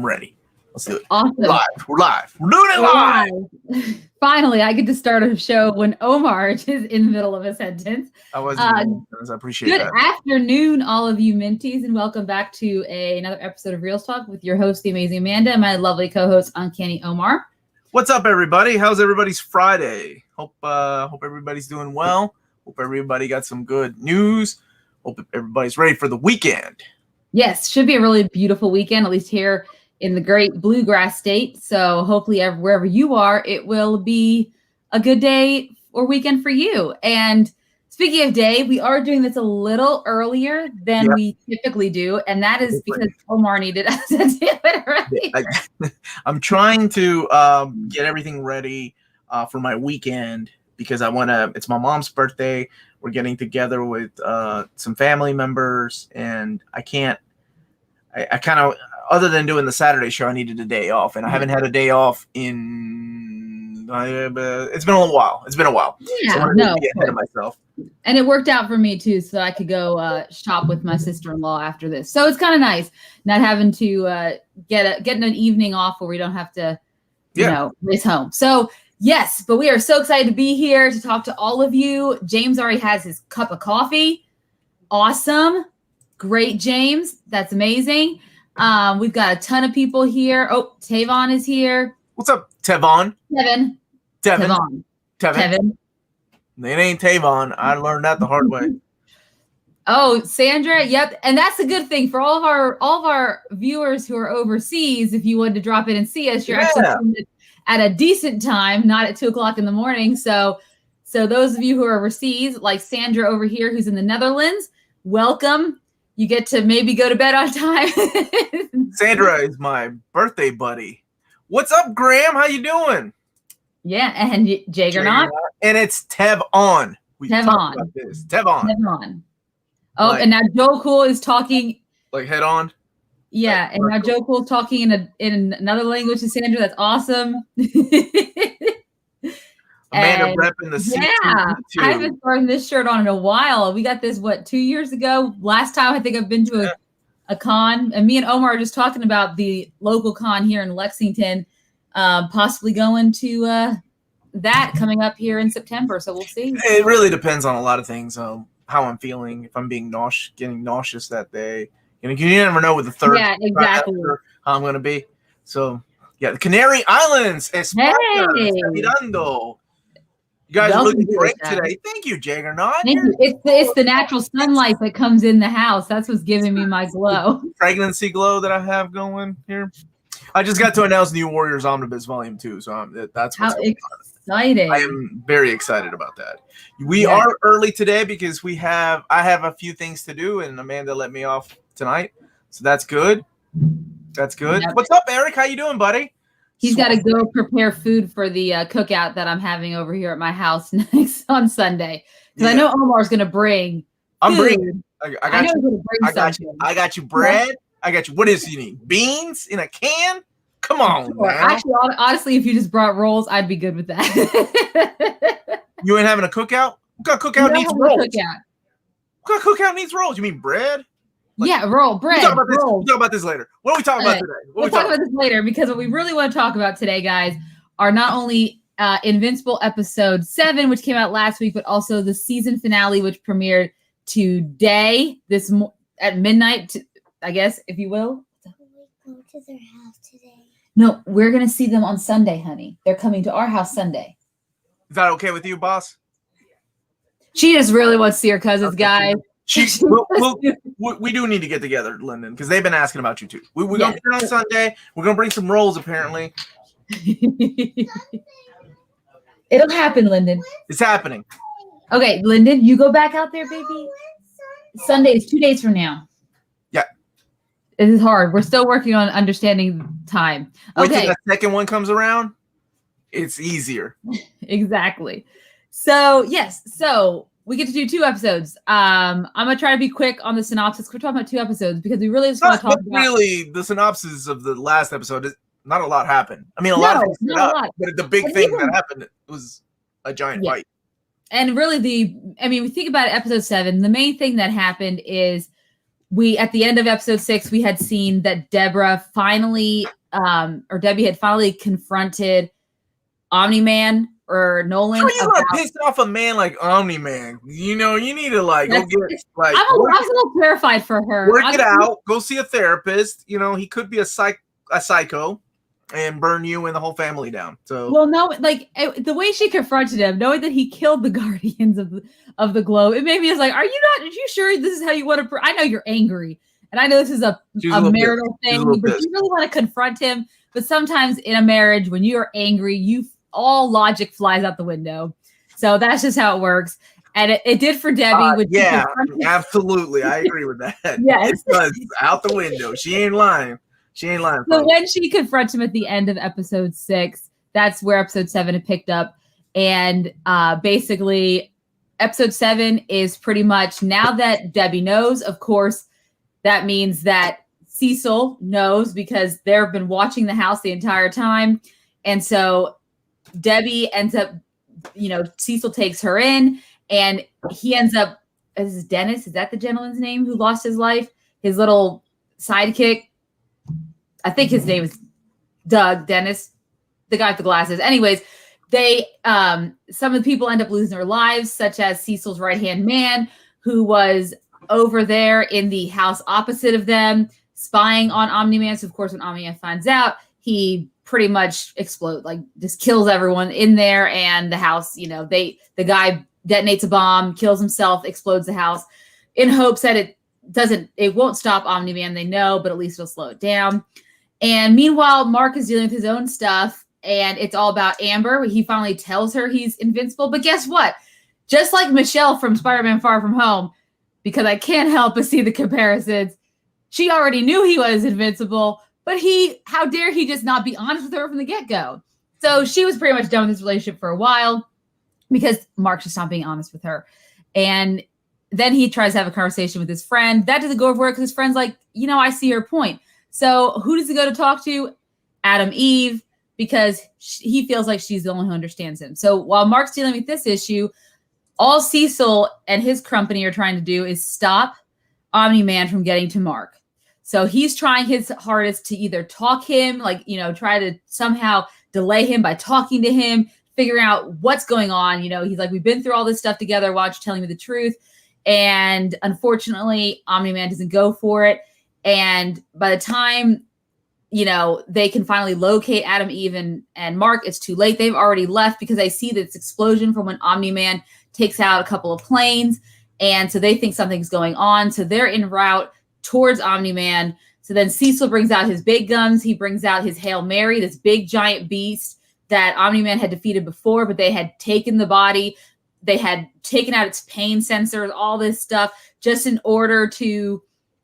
I'm ready. Let's do it. Awesome. We're live. We're doing it live. Finally, I get to start a show when Omar is in the middle of a sentence. I appreciate that. Good afternoon, all of you Minties, and welcome back to another episode of Reelz Talk with your host, the amazing Amanda, and my lovely co-host, Uncanny Omar. What's up, everybody? How's everybody's Friday? Hope everybody's doing well. Hope everybody got some good news. Hope everybody's ready for the weekend. Yes, should be a really beautiful weekend, at least here in the great bluegrass state. So hopefully wherever you are, it will be a good day or weekend for you. And speaking of day, we are doing this a little earlier than we typically do. And that is because Omar needed us to do it earlier. I'm trying to get everything ready for my weekend because it's my mom's birthday. We're getting together with some family members, and I kind of, other than doing the Saturday show, I needed a day off, and I haven't had a day off in it's been a little while. It's been a while. Yeah, so I'm get ahead of myself. And it worked out for me too, so I could go shop with my sister-in-law after this. So it's kind of nice not having to getting an evening off where we don't have to, race home. So yes, but we are so excited to be here to talk to all of you. James already has his cup of coffee. Awesome. Great, James. That's amazing. We've got a ton of people here. Oh, Tavon is here. What's up, Tevon? Tevon. It ain't Tavon. I learned that the hard way. Oh, Sandra. Yep. And that's a good thing for all of our viewers who are overseas. If you wanted to drop in and see us, you're actually at a decent time, not at 2:00 in the morning. So those of you who are overseas, like Sandra over here, who's in the Netherlands, welcome. You get to maybe go to bed on time. Sandra is my birthday buddy. What's up, Graham? How you doing? Yeah, and Jaggernaut. And it's Tevon. Tevon. Oh, and now Joe Cool is talking. Like head on? Yeah, and now Joe Cool's talking in another language to Sandra. That's awesome. Amanda repping the C2. Yeah, I haven't thrown this shirt on in a while. We got this, 2 years ago? Last time I think I've been to a con, and me and Omar are just talking about the local con here in Lexington, possibly going to that coming up here in September. So we'll see. It really depends on a lot of things. How I'm feeling, if I'm getting nauseous that day. You never know with the third. Yeah, exactly. How I'm going to be. So, yeah, the Canary Islands. Mirando. You guys are looking great today. Thank you, Jaggernaut. Thank you. It's the natural sunlight that comes in the house. That's what's giving me my glow. Pregnancy glow that I have going here. I just got to announce New Warriors Omnibus Volume 2, so that's what's going on. Exciting. I am very excited about that. We are early today because I have a few things to do, and Amanda let me off tonight, so that's good. Yep. What's up, Eric? How you doing, buddy? He's got to go prepare food for the cookout that I'm having over here at my house next on Sunday. Because I know Omar's going to bring. I'm bringing. I got you bread. I got you. What is you need? Beans in a can? Come on, man. Actually, honestly, if you just brought rolls, I'd be good with that. You ain't having a cookout? What kind of cookout needs rolls? What kind of cookout needs rolls? You mean bread? Bread. We'll talk about this later. What are we talking about today? We'll talk about this later because what we really want to talk about today, guys, are not only Invincible episode 7, which came out last week, but also the season finale, which premiered today, at midnight, I guess, if you will. Go to their house today. No, we're going to see them on Sunday, honey. They're coming to our house Sunday. Is that okay with you, boss? She just really wants to see her cousins, guys. We do need to get together, Lyndon, because they've been asking about you too. We're going to be on Sunday. We're going to bring some rolls, apparently. It'll happen, Lyndon. It's happening. Okay, Lyndon, you go back out there, baby. Sunday is 2 days from now. Yeah. It is hard. We're still working on understanding time. Wait till the second one comes around. It's easier. Exactly. So, yes. So, we get to do 2 episodes. I'm going to try to be quick on the synopsis. We're talking about 2 episodes because we really just want to talk about... Really, the synopsis of the last episode is not a lot happened. I mean, a lot of things but the big thing that happened was a giant fight. And really we think about episode 7, the main thing that happened is at the end of episode 6, we had seen that Debbie had finally confronted Omni Man or Nolan. How are you gonna piss off a man like Omni Man? You need to go get like. I was a little terrified for her. Work it out. Go see a therapist. He could be a psycho and burn you and the whole family down. So the way she confronted him, knowing that he killed the guardians of the globe, it made me just like, are you sure this is how you want to? I know you're angry, and I know this is a marital thing, but you really want to confront him. But sometimes in a marriage, when you are angry, all logic flies out the window. So that's just how it works. And it did for Debbie. Yeah, absolutely. I agree with that. Yes. It does. Out the window. She ain't lying. So when she confronts him at the end of episode 6, that's where episode 7 had picked up. And basically, episode 7 is pretty much, now that Debbie knows, of course, that means that Cecil knows because they've been watching the house the entire time. And so Debbie ends up, Cecil takes her in, and he ends up, this is Dennis, is that the gentleman's name who lost his life? His little sidekick. I think his name is Doug, Dennis, the guy with the glasses. Anyways, they some of the people end up losing their lives, such as Cecil's right-hand man, who was over there in the house opposite of them, spying on Omni Man. So, of course, when Omni Man finds out, he pretty much explodes, just kills everyone in there. And the house, the guy detonates a bomb, kills himself, explodes the house, in hopes that it won't stop Omni Man. They know, but at least it'll slow it down. And meanwhile, Mark is dealing with his own stuff, and it's all about Amber. He finally tells her he's invincible. But guess what? Just like Michelle from Spider-Man Far From Home, because I can't help but see the comparisons, she already knew he was invincible, but how dare he just not be honest with her from the get-go? So she was pretty much done with this relationship for a while because Mark's just not being honest with her. And then he tries to have a conversation with his friend. That doesn't go over because his friend's like, I see your point. So who does he go to talk to? Adam Eve, because he feels like she's the only one who understands him. So while Mark's dealing with this issue, all Cecil and his company are trying to do is stop Omni Man from getting to Mark. So he's trying his hardest to either talk him, try to somehow delay him by talking to him, figuring out what's going on. He's like, we've been through all this stuff together. Why don't you tell me the truth? And unfortunately, Omni Man doesn't go for it. And by the time, they can finally locate Adam, Eve, and Mark, it's too late. They've already left because they see this explosion from when Omni Man takes out a couple of planes. And so they think something's going on. So they're en route towards Omni Man. So then Cecil brings out his big guns. He brings out his Hail Mary, this big giant beast that Omni Man had defeated before, but they had taken the body. They had taken out its pain sensors, all this stuff, just in order to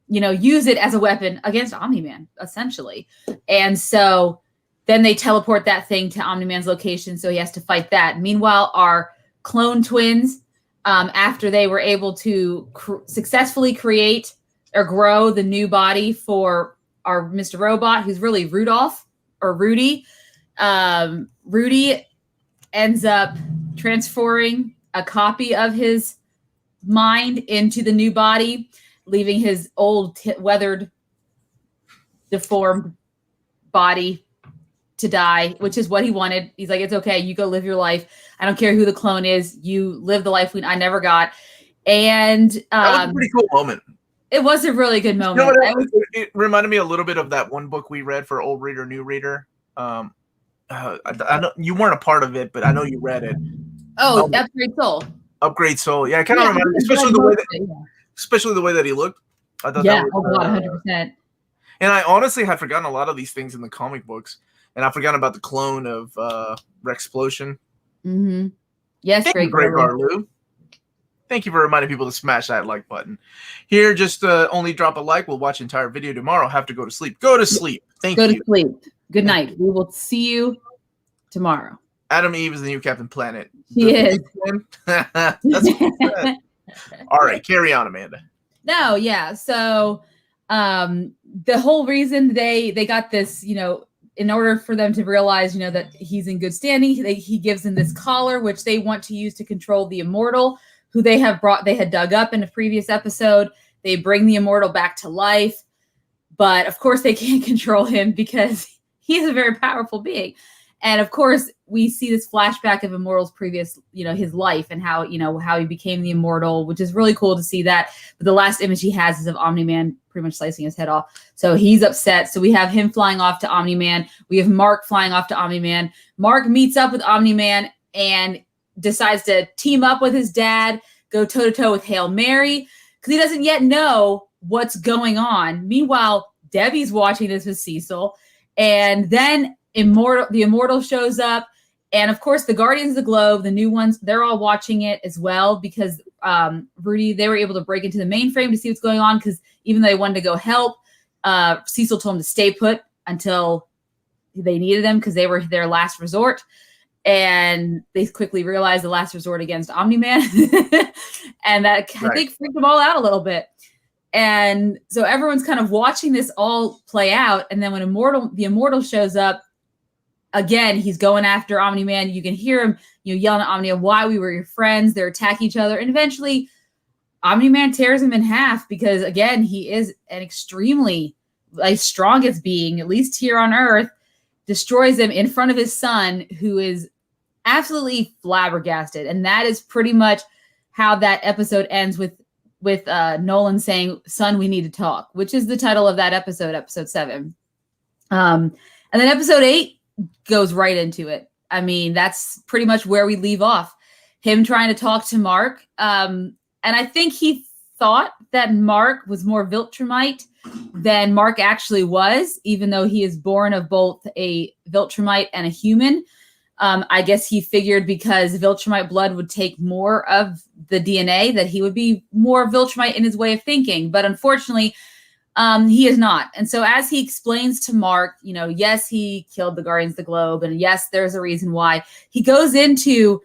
use it as a weapon against Omni Man, essentially. And so then they teleport that thing to Omni Man's location, so he has to fight that. Meanwhile, our clone twins, after they were able to successfully create or grow the new body for our Mr. Robot, who's really Rudolph or Rudy, Rudy ends up transferring a copy of his mind into the new body, leaving his old weathered, deformed body to die, which is what he wanted. He's like, it's okay. You go live your life. I don't care who the clone is. You live the life I never got. And that was a pretty cool moment. It was a really good moment. It reminded me a little bit of that one book we read for Old Reader, New Reader. I know you weren't a part of it, but I know you read it. Oh, Upgrade Soul. Upgrade Soul. Yeah, I kind of remember, especially the way that he looked. I thought that was 100%. And I honestly had forgotten a lot of these things in the comic books, and I forgot about the clone of Rexplosion. Mm-hmm. Yes, Great Garlu. Thank you for reminding people to smash that like button. Here, just only drop a like. We'll watch the entire video tomorrow. Have to go to sleep. Go to sleep. Thank you. Go to sleep. Good night. We will see you tomorrow. Adam Eve is the new Captain Planet. She is. That's what all right, carry on, Amanda. No, yeah. So the whole reason they got this, in order for them to realize, that he's in good standing, he gives them this collar, which they want to use to control the immortal, who they had dug up in a previous episode. They bring the immortal back to life. But of course they can't control him because he's a very powerful being. And of course we see this flashback of Immortal's previous, his life and how he became the immortal, which is really cool to see that. But the last image he has is of Omni Man pretty much slicing his head off. So he's upset. So we have him flying off to Omni Man. We have Mark flying off to Omni Man. Mark meets up with Omni Man and decides to team up with his dad, go toe to toe with Hail Mary, because he doesn't yet know what's going on. Meanwhile, Debbie's watching this with Cecil, and then the Immortal shows up, and of course the Guardians of the Globe, the new ones, they're all watching it as well because Rudy, they were able to break into the mainframe to see what's going on, because even though they wanted to go help, Cecil told them to stay put until they needed them because they were their last resort. And they quickly realized the last resort against Omni Man. And that, I think, freaked them all out a little bit. And so everyone's kind of watching this all play out. And then when the Immortal shows up, again, he's going after Omni Man. You can hear him, yelling at Omni, why we were your friends. They're attacking each other. And eventually Omni Man tears him in half because, again, he is an extremely strongest being, at least here on Earth. Destroys him in front of his son, who is absolutely flabbergasted. And that is pretty much how that episode ends, with Nolan saying, "Son, we need to talk," which is the title of that episode, episode 7. And then episode 8 goes right into it. I mean, that's pretty much where we leave off. Him trying to talk to Mark. And I think he thought that Mark was more Viltrumite than Mark actually was, even though he is born of both a Viltrumite and a human. I guess he figured because Viltrumite blood would take more of the DNA that he would be more Viltrumite in his way of thinking. But unfortunately, he is not. And so as he explains to Mark, yes, he killed the Guardians of the Globe. And yes, there's a reason why. He goes into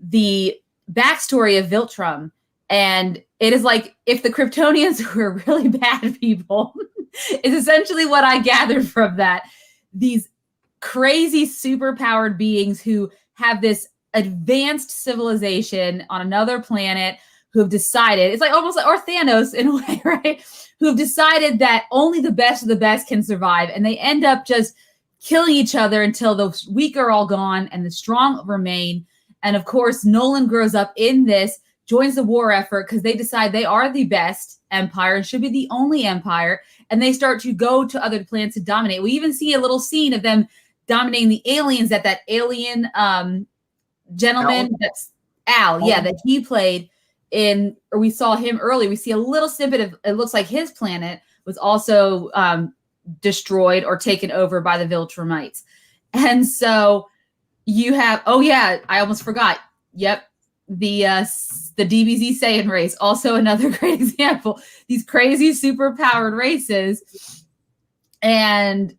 the backstory of Viltrum. And it is like if the Kryptonians were really bad people, is essentially what I gathered from that. These crazy superpowered beings who have this advanced civilization on another planet who have decided, it's like almost like, or Thanos in a way, right? Who have decided that only the best of the best can survive. And they end up just killing each other until the weak are all gone and the strong remain. And of course, Nolan grows up in this, joins the war effort because they decide they are the best empire and should be the only empire. And they start to go to other planets to dominate. We even see a little scene of them dominating the aliens that alien gentleman, that's Al, that he played in, or we saw him early. We see a little snippet of, it looks like his planet was also destroyed or taken over by the Viltrumites. And so you have, I almost forgot. Yep. The DBZ Saiyan race, also another great example. These crazy superpowered races. And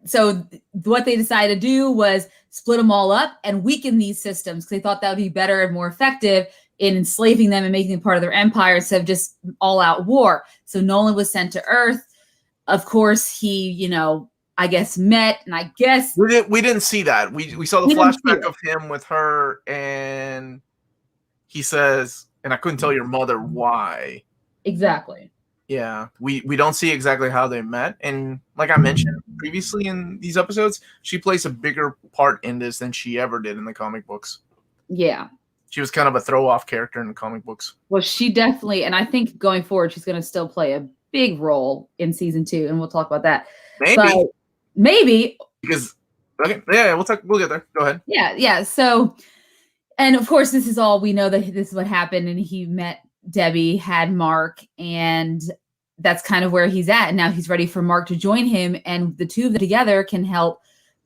so what they decided to do was split them all up and weaken these systems because they thought that would be better and more effective in enslaving them and making them part of their empire instead of just all-out war. So Nolan was sent to Earth. Of course, he, I guess met, and I guess we didn't see that. We saw the flashback of him with her, and he says, and I couldn't tell your mother why. Exactly. Yeah, we don't see exactly how they met. And like I mentioned previously in these episodes, she plays a bigger part in this than she ever did in the comic books. Yeah. She was kind of a throw-off character in the comic books. Well, she definitely, and I think going forward, she's going to still play a big role in season 2, and we'll talk about that. Maybe. Because, okay, yeah, we'll get there. Go ahead. Yeah. So, and of course, this is all we know, that this is what happened, and he met Debbie, had Mark, and that's kind of where he's at. And now he's ready for Mark to join him, and the two of them together can help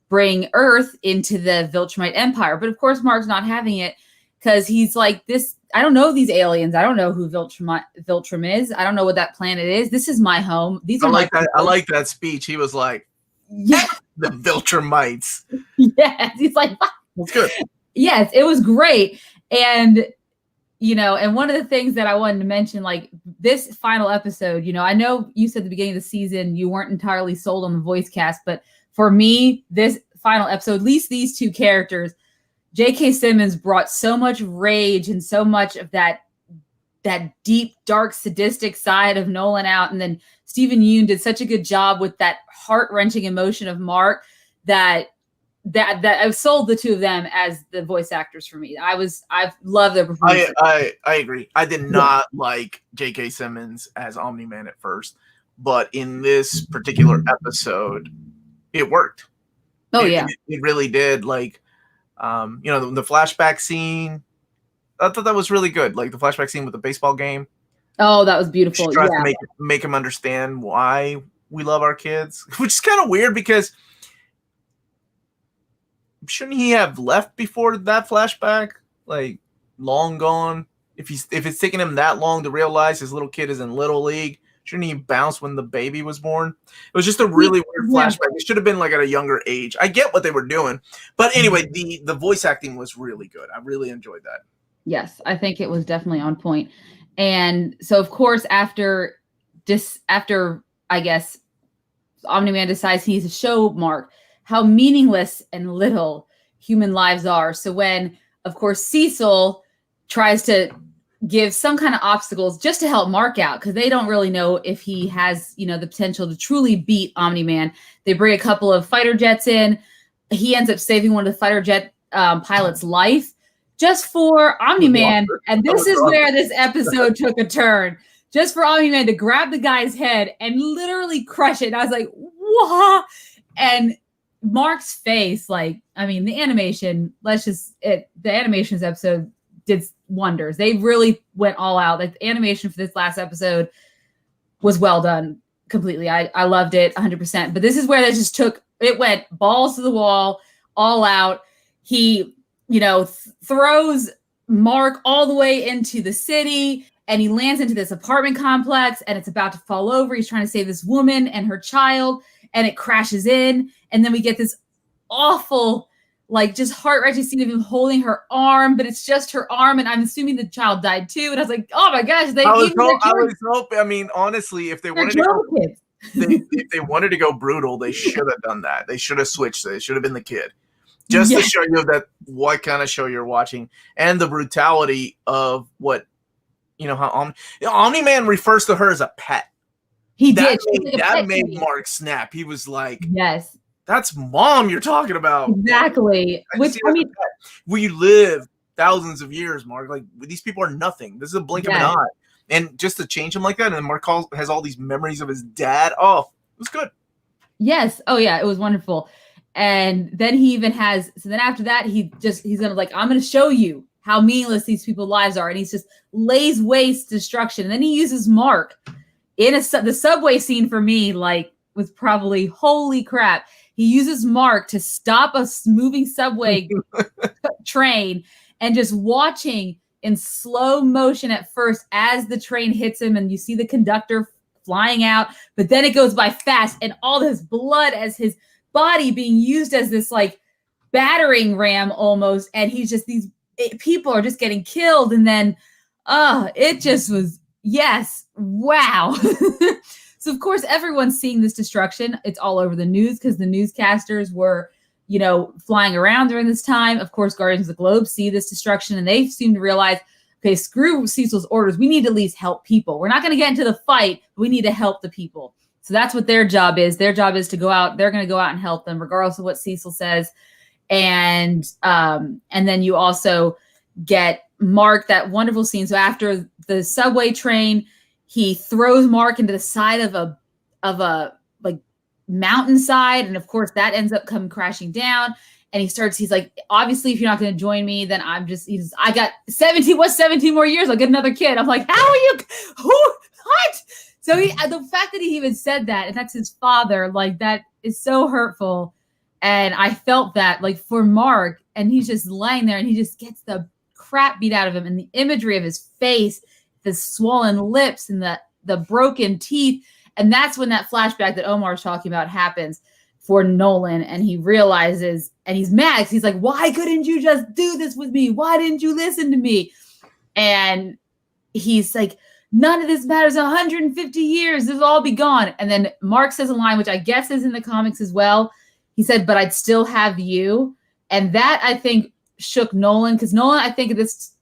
bring Earth into the Viltrumite Empire. But of course, Mark's not having it because he's like, this, I don't know these aliens. I don't know who Viltrum is. I don't know what that planet is. This is my home. These are I like that speech. He was like, yeah, the Viltrumites. Yes, he's like, that's good. Yes, it was great. And and one of the things that I wanted to mention, like this final episode, I know you said at the beginning of the season you weren't entirely sold on the voice cast, but for me, this final episode, at least these two characters, J.K. Simmons brought so much rage and so much of that that deep, dark, sadistic side of Nolan out. And then Stephen Yeun did such a good job with that heart-wrenching emotion of Mark that I've sold the two of them as the voice actors for me. I've loved their performance. I agree. I did not like J.K. Simmons as Omni Man at first, but in this particular episode, it worked. It really did. Like, the flashback scene, I thought that was really good. Like the flashback scene with the baseball game. Oh, that was beautiful. She tries to make him understand why we love our kids, which is kind of weird because shouldn't he have left before that flashback? Like long gone. If it's taking him that long to realize his little kid is in Little League, shouldn't he bounce when the baby was born? It was just a really weird flashback. It should have been like at a younger age. I get what they were doing, but anyway, the voice acting was really good. I really enjoyed that. Yes, I think it was definitely on point. And so, of course, after I guess Omni Man decides he needs to show Mark how meaningless and little human lives are. So when, of course, Cecil tries to give some kind of obstacles just to help Mark out, because they don't really know if he has, the potential to truly beat Omni Man. They bring a couple of fighter jets in. He ends up saving one of the fighter jet pilot's life just for Omni Man. And this is where this episode took a turn. Just for Omni Man to grab the guy's head and literally crush it. And I was like, what? And Mark's face, the animation, the animations episode did wonders. They really went all out. Like the animation for this last episode was well done completely. I loved it 100%. But this is where it went balls to the wall, all out. He, throws Mark all the way into the city and he lands into this apartment complex and it's about to fall over. He's trying to save this woman and her child and it crashes in. And then we get this awful, just heart-wrenching scene of him holding her arm, but it's just her arm. And I'm assuming the child died too. And I was like, oh my gosh. I was hoping, honestly, if they wanted if they wanted to go brutal, they should have done that. They should have switched. They should have been the kid. Just to show you what kind of show you're watching and the brutality of what, how Omni Man refers to her as a pet. He did. That made Mark snap. He was like, yes, that's mom you're talking about. Exactly. We live thousands of years, Mark. Like these people are nothing. This is a blink of an eye. And just to change him like that. And Mark has all these memories of his dad. Oh, it was good. Yes. Oh yeah. It was wonderful. And then he even then after that, he's going to I'm going to show you how meaningless these people's lives are. And he's just lays waste destruction. And then he uses Mark in the subway scene for me, was probably holy crap. He uses Mark to stop a moving subway train and just watching in slow motion at first as the train hits him and you see the conductor flying out, but then it goes by fast and all this blood as his body being used as this battering ram almost, and he's just people are just getting killed, and then it just was wow. So of course everyone's seeing this destruction. It's all over the news because the newscasters were flying around during this time. Of course Guardians of the Globe see this destruction and they seem to realize, okay, screw Cecil's orders, we need to at least help people. We're not going to get into the fight, but we need to help the people. So that's what their job is. Their job is to go out. They're going to go out and help them, regardless of what Cecil says. And then you also get Mark, that wonderful scene. So after the subway train, he throws Mark into the side of a mountainside, and of course that ends up coming crashing down. And he's like, obviously, if you're not going to join me, then I got 17 more years. I'll get another kid. I'm like, how are you? What? So the fact that he even said that, and that's his father, that is so hurtful. And I felt that for Mark, and he's just lying there and he just gets the crap beat out of him. And the imagery of his face, the swollen lips and the broken teeth. And that's when that flashback that Omar is talking about happens for Nolan. And he realizes, and he's mad. He's like, why couldn't you just do this with me? Why didn't you listen to me? And he's like, none of this matters. 150 years, this will all be gone. And then Mark says a line, which I guess is in the comics as well. He said, but I'd still have you. And that, I think, shook Nolan, because Nolan, I think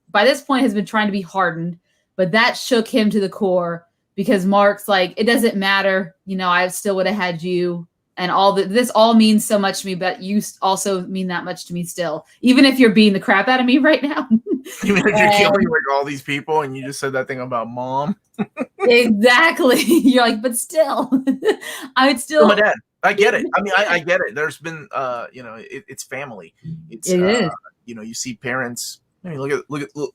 by this point has been trying to be hardened. but that shook him to the core because Mark's like, it doesn't matter. I still would have had you. And this all means so much to me, but you also mean that much to me still, even if you're beating the crap out of me right now. Even if you're killing like all these people and you just said that thing about mom. Exactly. You're like, but still, I would still. My dad. I get it. I mean, I get it. There's been, it's family. It is. You see parents. I mean, look.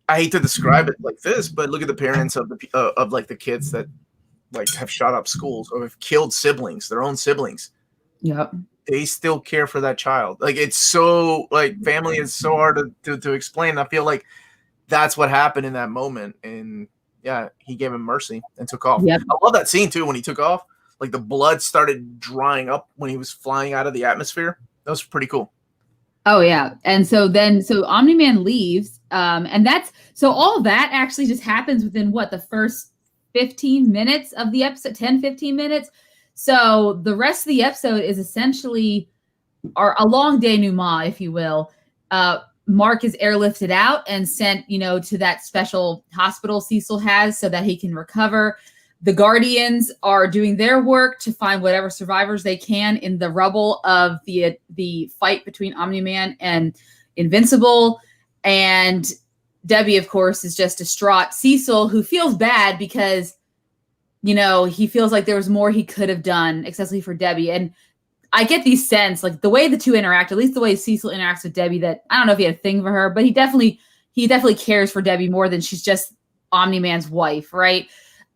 I hate to describe it like this, but look at the parents of the kids that like have shot up schools or have killed their own siblings. Yep. They still care for that child. Like it's so like family is so hard to explain. I feel like that's what happened in that moment. And yeah, he gave him mercy and took off. Yep. I love that scene too when he took off. Like the blood started drying up when he was flying out of the atmosphere. That was pretty cool. Oh yeah. And so Omni Man leaves. And so all that actually just happens within the first 15 minutes of the episode, 10-15 minutes. So the rest of the episode is essentially a long denouement, if you will. Mark is airlifted out and sent, to that special hospital Cecil has so that he can recover. The Guardians are doing their work to find whatever survivors they can in the rubble of the fight between Omni Man and Invincible. And Debbie, of course, is just distraught. Cecil, who feels bad because, he feels like there was more he could have done, especially for Debbie. And I get these sense, like the way the two interact, at least the way Cecil interacts with Debbie, that I don't know if he had a thing for her, but he definitely cares for Debbie more than she's just Omni Man's wife, right?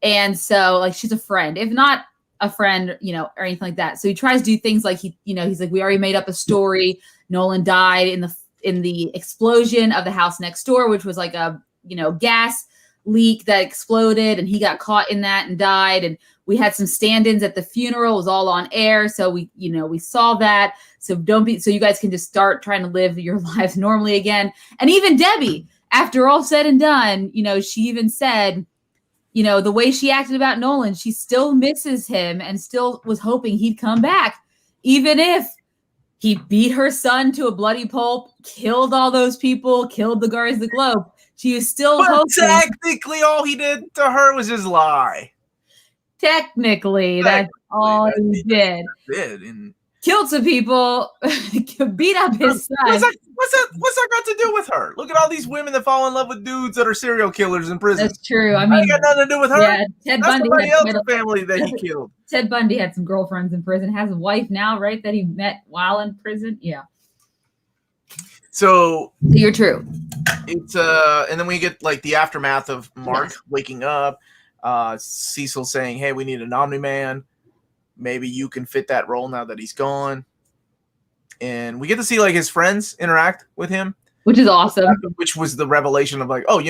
And so, like, she's a friend, if not a friend, or anything like that. So he tries to do things like he's like, we already made up a story. Nolan died in the explosion of the house next door, which was like a, gas leak that exploded, and he got caught in that and died. And we had some stand-ins at the funeral. It was all on air. So we saw that. So so you guys can just start trying to live your lives normally again. And even Debbie, after all said and done, she even said, the way she acted about Nolan, she still misses him and still was hoping he'd come back, even if he beat her son to a bloody pulp, killed all those people, killed the Guardians of the Globe. She was still hoping. Technically, all he did to her was just lie. Technically, that's all he did. Killed some people, beat up his son. What's that got to do with her? Look at all these women that fall in love with dudes that are serial killers in prison. That's true. I mean, it got nothing to do with her. Yeah, Ted Bundy somebody else's family that he killed. Ted Bundy had some girlfriends in prison. Has a wife now, right? That he met while in prison. Yeah. So you're true. It's and then we get like the aftermath of Mark waking up. Cecil saying, "Hey, we need an Omni Man. Maybe you can fit that role now that he's gone." And we get to see like his friends interact with him, which is awesome. Which was the revelation of like, oh,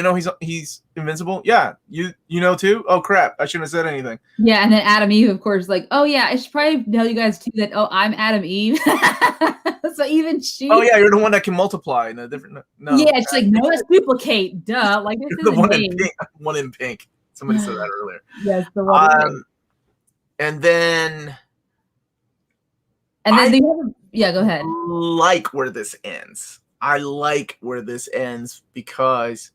he's invincible. Yeah, you know too. Oh crap, I shouldn't have said anything. Yeah, and then Adam Eve, of course, like, oh yeah, I should probably tell you guys too that I'm Adam Eve. So even she. Oh yeah, you're the one that can multiply in a different. No. Yeah, it's like no, let's duplicate. Duh, like this is the one in pink. Somebody said that earlier. Yes, the one. And then. Yeah, go ahead. Like where this ends. I like where this ends because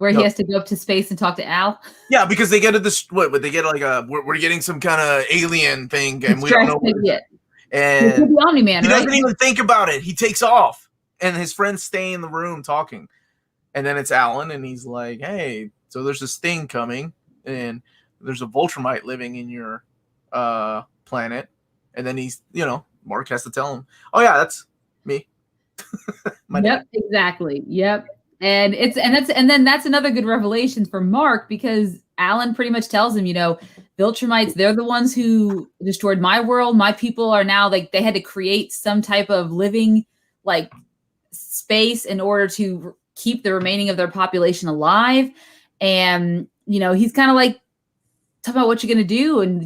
he has to go up to space and talk to Al. Yeah, because they get they get like we're getting some kind of alien thing and we don't know what it is. And the Omni Man, he doesn't even think about it. He takes off, and his friends stay in the room talking. And then it's Alan, and he's like, "Hey, so there's this thing coming, and there's a Viltrumite living in your planet." And then he's, Mark has to tell him, "Oh yeah, that's me." Yep, exactly. Yep. And that's another good revelation for Mark, because Alan pretty much tells him, Viltrumites, they're the ones who destroyed my world. My people are now like, they had to create some type of living like space in order to keep the remaining of their population alive. And, he's kind of like, talk about what you're going to do. And,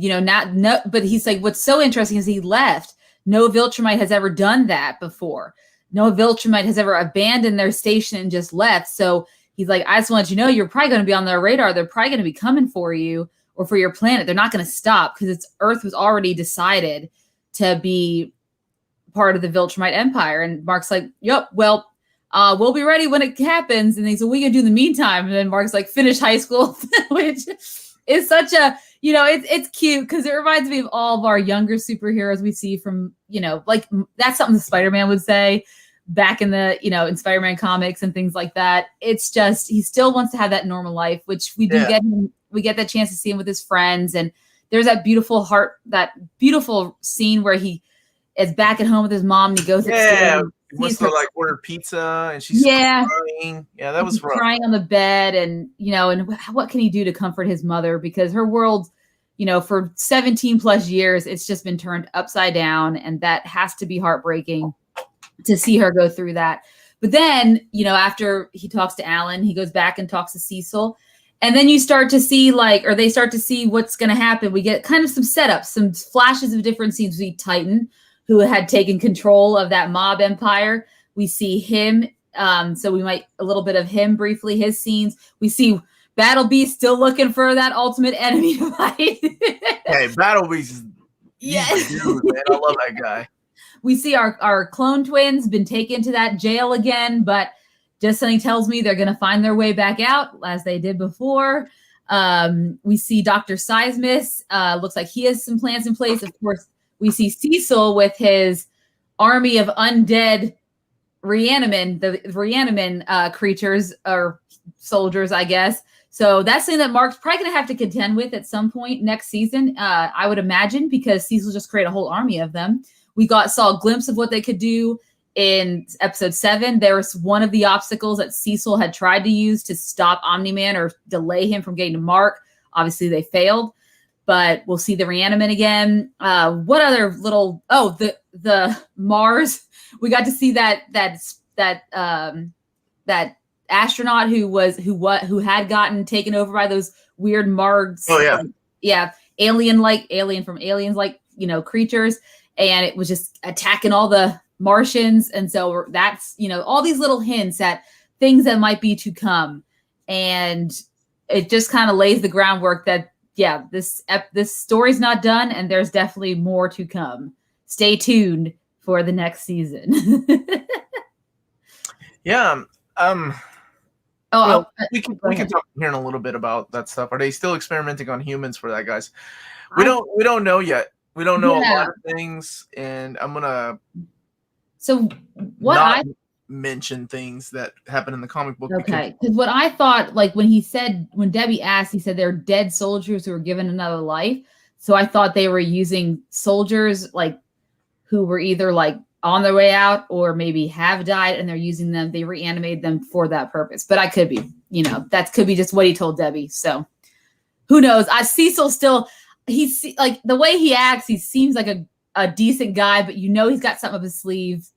but he's like, what's so interesting is he left. No Viltrumite has ever done that before. No Viltrumite has ever abandoned their station and just left. So he's like, I just want you to know, you're probably going to be on their radar. They're probably going to be coming for you or for your planet. They're not going to stop because Earth was already decided to be part of the Viltrumite Empire. And Mark's like, yep, well, we'll be ready when it happens. And they said, what are you gonna do in the meantime? And then Mark's like, finish high school, which is such a, it's cute because it reminds me of all of our younger superheroes we see from, like that's something Spider-Man would say back in the, in Spider-Man comics and things like that. It's just, he still wants to have that normal life, which we do get him. We get that chance to see him with his friends. And there's that beautiful scene where he is back at home with his mom and he goes upstairs. He wants to like order pizza and she's crying. Yeah, that was rough. Crying on the bed and, and what can he do to comfort his mother? Because her world, for 17 plus years, it's just been turned upside down. And that has to be heartbreaking to see her go through that. But then, after he talks to Alan, he goes back and talks to Cecil. And then you start to see they start to see what's going to happen. We get kind of some setups, some flashes of different scenes. We see Titan, who had taken control of that mob empire. We see him. So we might a little bit of him briefly, his scenes. We see Battle Beast still looking for that ultimate enemy to fight. Hey, Battle Beast is dude, man. I love that guy. We see our clone twins been taken to that jail again, but just something tells me they're going to find their way back out as they did before. We see Dr. Seismus. Looks like he has some plans in place. Of course, we see Cecil with his army of undead reanimin creatures or soldiers, I guess. So that's something that Mark's probably going to have to contend with at some point next season, I would imagine, because Cecil just created a whole army of them. We saw a glimpse of what they could do in episode 7. There was one of the obstacles that Cecil had tried to use to stop Omni Man or delay him from getting to Mark. Obviously, they failed, but we'll see the reanimin again. What other little? Oh, the Mars. We got to see that astronaut who had gotten taken over by those weird Mars. Oh yeah, alien from aliens creatures, and it was just attacking all the Martians. And so that's, all these little hints at things that might be to come. And it just kind of lays the groundwork that, this story's not done and there's definitely more to come. Stay tuned for the next season. Yeah. We can talk here in a little bit about that stuff. Are they still experimenting on humans for that, guys? We don't know yet. We don't know a lot of things, and I'm gonna mention things that happen in the comic book. Okay, because what I thought, when Debbie asked, he said they're dead soldiers who were given another life. So I thought they were using soldiers who were either on their way out or maybe have died, and they're using them. They reanimated them for that purpose. But I could be, that could be just what he told Debbie. So who knows? Cecil still. He's the way he acts, he seems like a decent guy, but he's got something up his sleeve.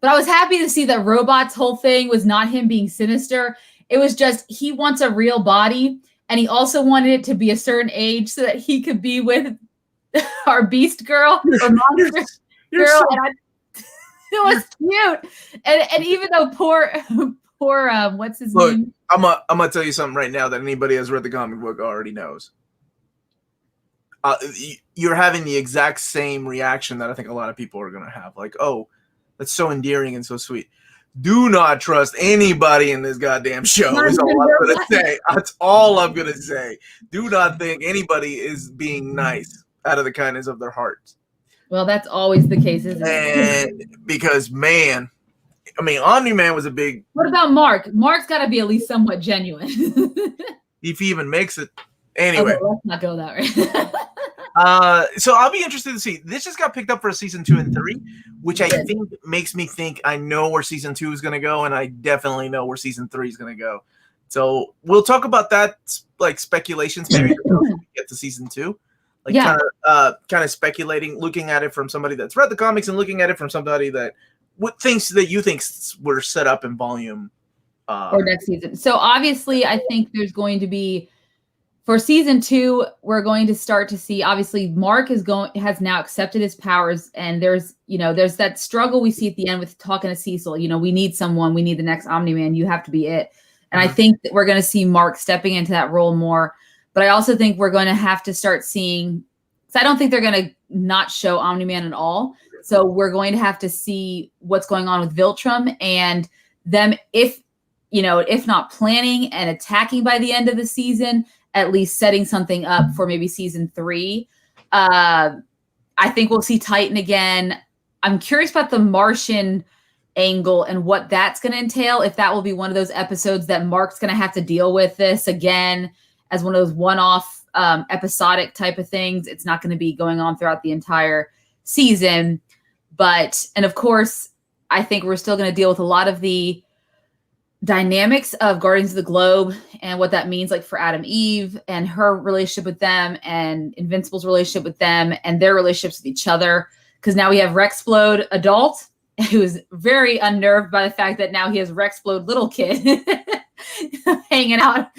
But I was happy to see that Robot's whole thing was not him being sinister. It was just he wants a real body, and he also wanted it to be a certain age so that he could be with our beast girl or monster girl. It was cute. And even though poor what's his name? I'm gonna tell you something right now that anybody has read the comic book already knows. You're having the exact same reaction that I think a lot of people are going to have. Oh, that's so endearing and so sweet. Do not trust anybody in this goddamn show is all I'm going to say. That's all I'm going to say. Do not think anybody is being nice out of the kindness of their hearts. Well, that's always the case, isn't it? And because, man, Omni Man was a big... What about Mark? Mark's got to be at least somewhat genuine. If he even makes it. Anyway. Okay, let's not go that way. So I'll be interested to see. This just got picked up for season 2 and 3, which I think makes me think I know where season 2 is going to go, and I definitely know where season 3 is going to go. So we'll talk about that, speculations maybe before we get to season 2. Kind of speculating, looking at it from somebody that's read the comics and looking at it from somebody that what things that you think were set up in volume or next season. So obviously, I think there's going to be. For season 2, we're going to start to see, obviously, Mark has now accepted his powers, and there's that struggle we see at the end with talking to Cecil. We need someone, we need the next Omni Man, you have to be it. And I think that we're going to see Mark stepping into that role more. But I also think we're going to have to start seeing, so I don't think they're going to not show Omni Man at all. So we're going to have to see what's going on with Viltrum and them, if not planning and attacking by the end of the season, at least setting something up for maybe season 3. I think we'll see Titan again. I'm curious about the Martian angle and what that's going to entail. If that will be one of those episodes that Mark's going to have to deal with this again as one of those one-off episodic type of things. It's not going to be going on throughout the entire season. And of course, I think we're still going to deal with a lot of the dynamics of Guardians of the Globe and what that means, like for Adam Eve and her relationship with them, and Invincible's relationship with them and their relationships with each other. Because now we have Rexplode adult, who is very unnerved by the fact that now he has Rexplode little kid hanging out.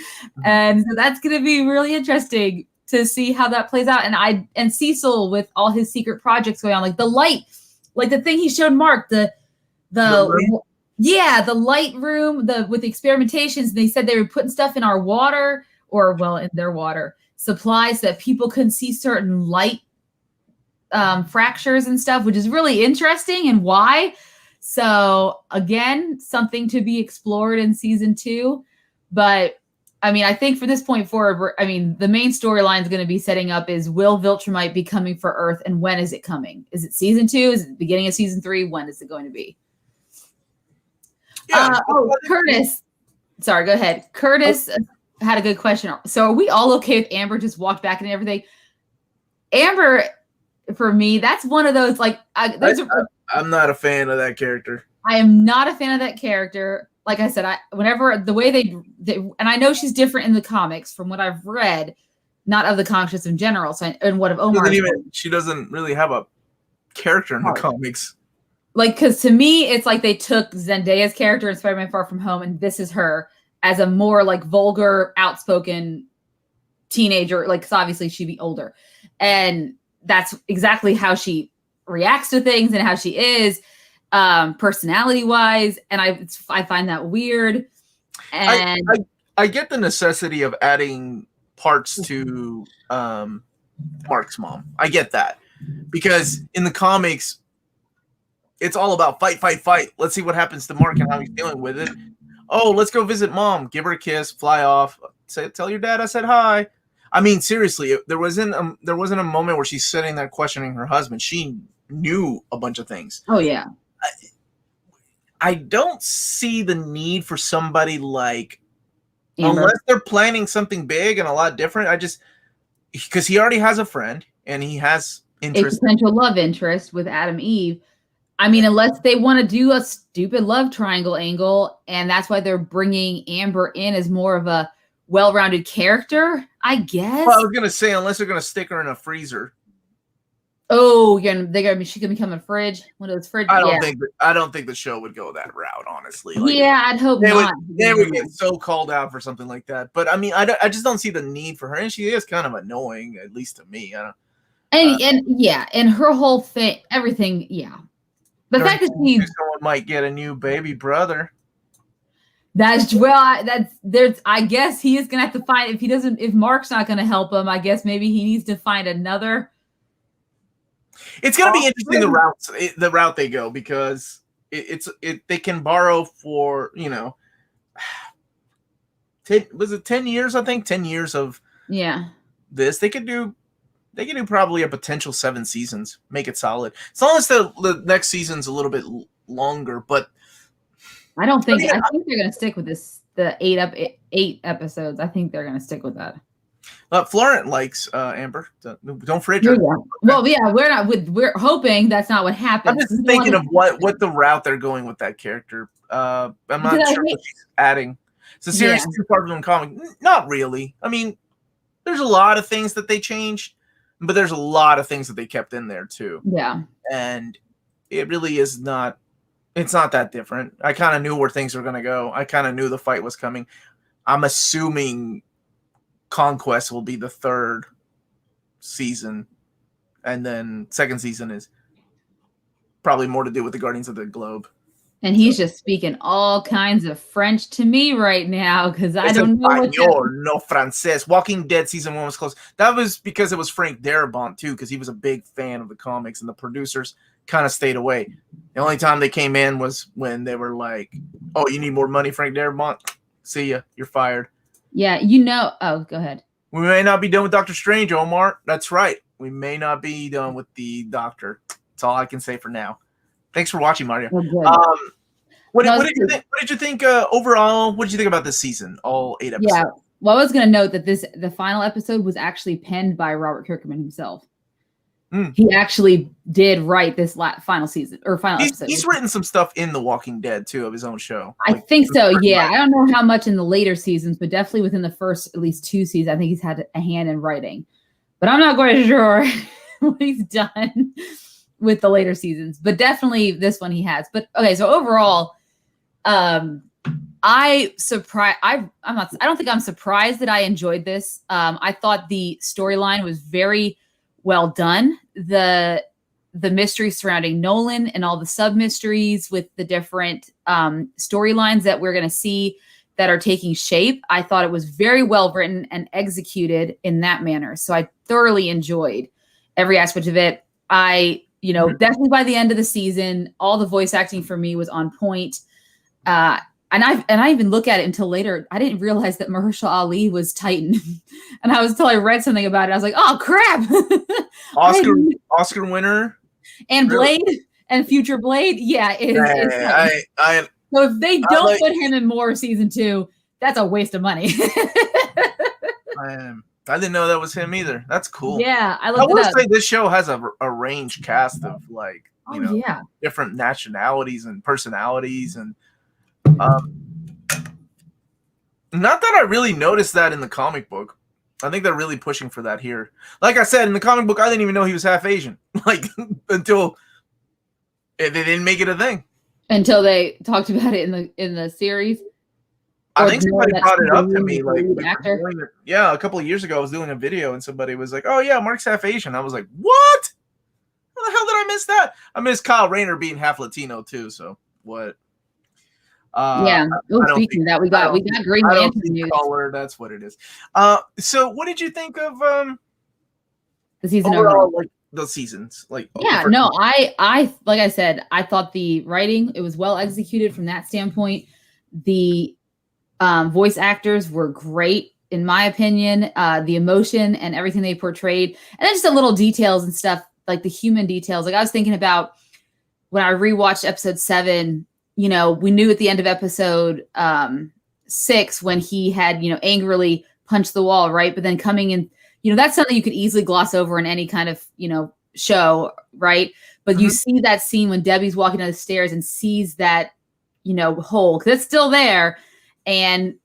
And so that's going to be really interesting to see how that plays out. And Cecil with all his secret projects going on, like the light, like the thing he showed Mark, the light room, with the experimentations. They said they were putting stuff in our water, in their water supply, so that people couldn't see certain light fractures and stuff, which is really interesting, and why. So again, something to be explored in season 2. But I mean, I think for this point forward, the main storyline is going to be setting up is, will Viltrumite be coming for Earth, and when is it coming? Is it season 2? Is it the beginning of season 3? When is it going to be? Yeah. Curtis. Sorry, go ahead. Curtis had a good question. So are we all okay if Amber just walked back and everything? Amber, for me, that's one of those, like, I'm not a fan of that character. I am not a fan of that character. Like I said, whenever the way they and I know she's different in the comics from what I've read, not of the comics, just in general. So, and what of Omar, she doesn't really have a character in the comics. Like, because to me, it's like they took Zendaya's character in Spider-Man Far From Home, and this is her as a more like vulgar, outspoken teenager. Like, because obviously she'd be older, and that's exactly how she reacts to things and how she is, personality-wise. And I find that weird. And I get the necessity of adding parts to Mark's mom. I get that, because in the comics, it's all about fight, fight, fight. Let's see what happens to Mark and how he's dealing with it. Oh, let's go visit mom. Give her a kiss. Fly off. Tell your dad I said hi. I mean, seriously, there wasn't a moment where she's sitting there questioning her husband. She knew a bunch of things. Oh yeah. I don't see the need for somebody like, Amber. Unless they're planning something big and a lot different. Because he already has a friend and he has interest. A potential love interest with Adam Eve. I mean, unless they want to do a stupid love triangle angle, and that's why they're bringing Amber in as more of a well-rounded character, I guess. Well, I was gonna say, unless they're gonna stick her in a freezer. Oh, she can become a fridge. One of those fridges. I don't think the show would go that route, honestly. Like, yeah, I'd hope not. They would get so called out for something like that. But I mean, I just don't see the need for her, and she is kind of annoying, at least to me. I don't. And her whole thing, everything, yeah. The fact that someone might get a new baby brother. I guess he is gonna have to find, if Mark's not gonna help him, I guess maybe he needs to find another. It's gonna be interesting the route they go, because they can borrow for 10 years, I think 10 years of this. They could do probably a potential 7 seasons, make it solid. As long as the next season's a little bit longer, but I think they're going to stick with this, the 8 episodes. I think they're going to stick with that. Florent likes Amber. Don't fridge her. Yeah. Well, yeah, we're hoping that's not what happens. I'm just thinking of what the route they're going with that character. I'm not sure what she's adding. It's a series 2 part of the comic. Not really. I mean, there's a lot of things that they changed, but there's a lot of things that they kept in there too. Yeah. And it really is not, it's not that different. I kind of knew where things were going to go. I kind of knew the fight was coming. I'm assuming Conquest will be the 3rd season. And then 2nd season is probably more to do with the Guardians of the Globe. And he's just speaking all kinds of French to me right now, because I don't know what no francés. Walking Dead season 1 was close. That was because it was Frank Darabont too, because he was a big fan of the comics, and the producers kind of stayed away. The only time they came in was when they were like, Oh, you need more money, Frank Darabont? See ya. You're fired. Yeah, oh, go ahead. We may not be done with Doctor Strange, Omar. That's right. We may not be done with the Doctor. That's all I can say for now. Thanks for watching, Mario. Oh, good. What did you think? What did you think overall? What did you think about this season? All 8 episodes. Yeah. Well, I was going to note that the final episode was actually penned by Robert Kirkman himself. He actually did write this final season or final episode. He's written some stuff in The Walking Dead too, of his own show. I think so. Yeah, I don't know how much in the later seasons, but definitely within the first at least 2 seasons, I think he's had a hand in writing. But I'm not quite sure what he's done with the later seasons. But definitely this one he has. But okay, so overall, I don't think I'm surprised that I enjoyed this. I thought the storyline was very well done. The mystery surrounding Nolan and all the sub mysteries with the different storylines that we're going to see that are taking shape. I thought it was very well written and executed in that manner. So I thoroughly enjoyed every aspect of it. Definitely by the end of the season, all the voice acting for me was on point. And I even look at it until later. I didn't realize that Mahershala Ali was Titan, and I was until I read something about it. I was like, "Oh crap!" Oscar winner and Blade and future Blade. Yeah, so if they don't put him in more season 2, that's a waste of money. I didn't know that was him either. That's cool. Yeah, I would say this show has a range cast of different nationalities and personalities and. Not that I really noticed that in the comic book. I think they're really pushing for that here. Like I said, in the comic book, I didn't even know he was half Asian. Like until they didn't make it a thing. Until they talked about it in the series. I think somebody brought it up to me, like a couple of years ago. I was doing a video and somebody was like, "Oh yeah, Mark's half Asian." I was like, "What? How the hell did I miss that?" I missed Kyle Rayner being half Latino too. So what? Speaking of that, we got Green Lantern news. Color, that's what it is. So what did you think of the season overall? Like the seasons, like I like I said, I thought the writing it was well executed from that standpoint. The voice actors were great in my opinion. The emotion and everything they portrayed, and then just the little details and stuff like the human details. Like I was thinking about when I rewatched episode 7. We knew at the end of episode 6 when he had, angrily punched the wall, right? But then coming in, that's something you could easily gloss over in any kind of, show, right? But you see that scene when Debbie's walking down the stairs and sees that, hole, because it's still there. And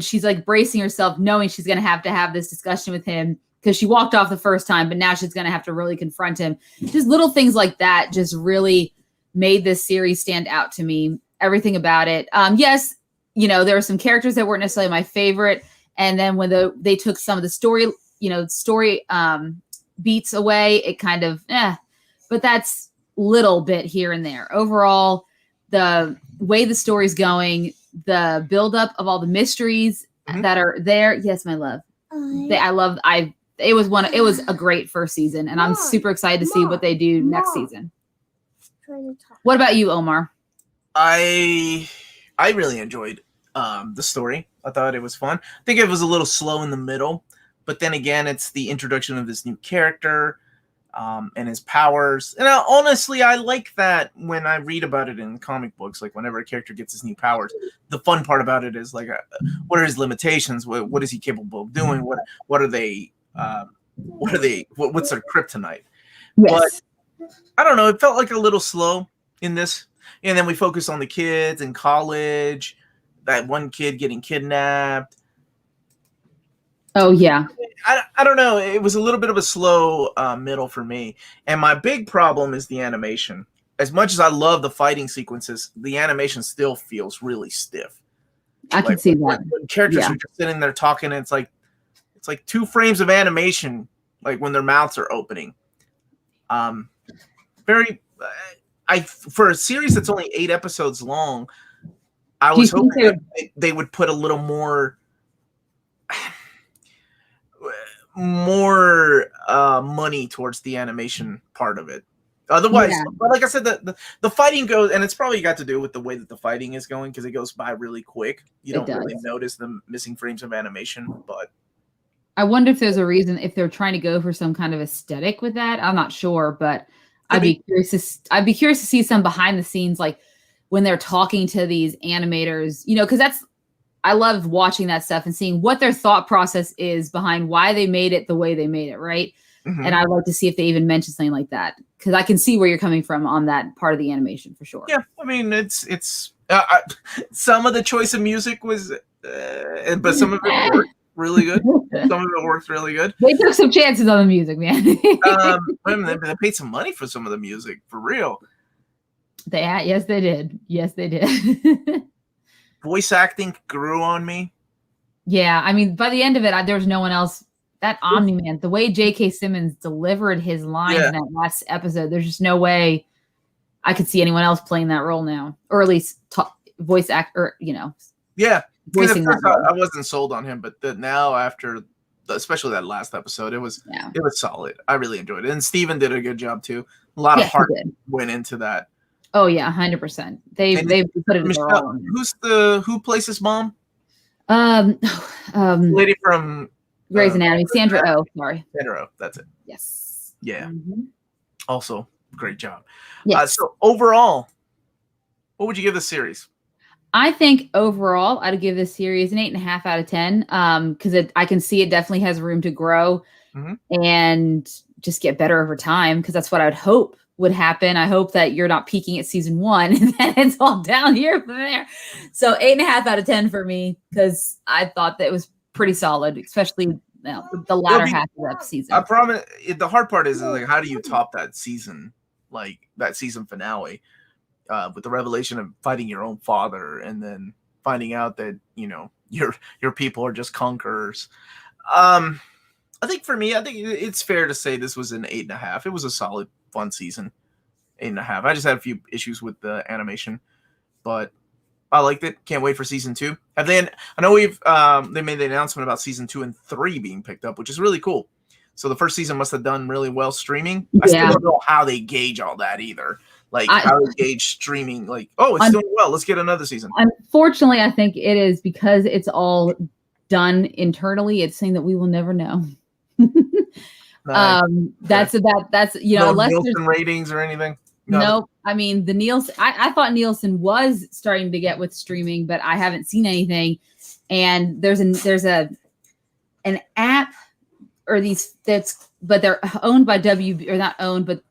she's like bracing herself, knowing she's going to have this discussion with him because she walked off the first time, but now she's going to have to really confront him. Just little things like that just really made this series stand out to me. Everything about it. Yes, there were some characters that weren't necessarily my favorite. And then when they took some of the story beats away, it kind of, but that's little bit here and there. Overall, the way the story's going, the buildup of all the mysteries that are there. Yes, my love. It was a great first season, and I'm super excited to see what they do next season. What about you, Omar? I really enjoyed the story. I thought it was fun. I think it was a little slow in the middle, but then again, it's the introduction of this new character and his powers. And honestly, I like that when I read about it in comic books. Like whenever a character gets his new powers, the fun part about it is like, what are his limitations? What is he capable of doing? What are they? What's their kryptonite? Yes. But I don't know. It felt like a little slow in this. And then we focus on the kids in college, that one kid getting kidnapped. Oh, yeah. I don't know. It was a little bit of a slow middle for me. And my big problem is the animation. As much as I love the fighting sequences, the animation still feels really stiff. I can see that. When characters are just sitting there talking, and it's like 2 frames of animation, like when their mouths are opening. For a series that's only 8 episodes long, I was hoping they would put a little more money towards the animation part of it. Otherwise, Yeah. but like I said, the fighting goes, and it's probably got to do with the way that the fighting is going because it goes by really quick. You don't really notice the missing frames of animation, but I wonder if there's a reason if they're trying to go for some kind of aesthetic with that. I'm not sure, but I'd be curious to see some behind the scenes, like when they're talking to these animators, because I love watching that stuff and seeing what their thought process is behind why they made it the way they made it, right? Mm-hmm. And I'd like to see if they even mention something like that because I can see where you're coming from on that part of the animation for sure. Yeah, I mean it's some of the choice of music was, but some of it worked really good. Some of it worked really good. They took some chances on the music, man. They paid some money for some of the music for real. Yes, they did. Yes, they did. Voice acting grew on me. Yeah, I mean, by the end of it, there was no one else. That Omni Man, the way J.K. Simmons delivered his lines in that last episode, there's just no way I could see anyone else playing that role now, or at least voice act, or Yeah, voicing that role. I wasn't sold on him, but now after, especially that last episode, it was solid. I really enjoyed it, and Steven did a good job too. A lot of heart went into that. Oh yeah, 100%. They put it in their all. Who plays his mom? Lady from Grey's Anatomy, Sandra Oh. Sorry, Sandra Oh. That's it. Yes. Yeah. Mm-hmm. Also, great job. Yes. So overall, what would you give this series? I think overall, I'd give this series an 8.5 out of 10. Because I can see it definitely has room to grow and just get better over time. Because that's what I would hope would happen. I hope that you're not peaking at season 1 and then it's all down here from there. So 8.5 out of 10 for me because I thought that it was pretty solid, especially the latter half of that season. I promise. The hard part is like, how do you top that season, like that season finale, with the revelation of fighting your own father and then finding out that your people are just conquerors. I think for me, it's fair to say this was an 8.5. It was a solid, fun season. 8.5. I just had a few issues with the animation, but I liked it. Can't wait for season 2. And then I know they made the announcement about season 2 and 3 being picked up, which is really cool. So the first season must have done really well streaming. I still don't know how they gauge all that either. Like how they gauge streaming. Like, it's doing well. Let's get another season. Unfortunately, I think it is because it's all done internally. It's something that we will never know. That's no Nielsen ratings or anything. Nope. I mean, the Nielsen. I thought Nielsen was starting to get with streaming, but I haven't seen anything. And there's an app or but they're owned by WB, or not owned, but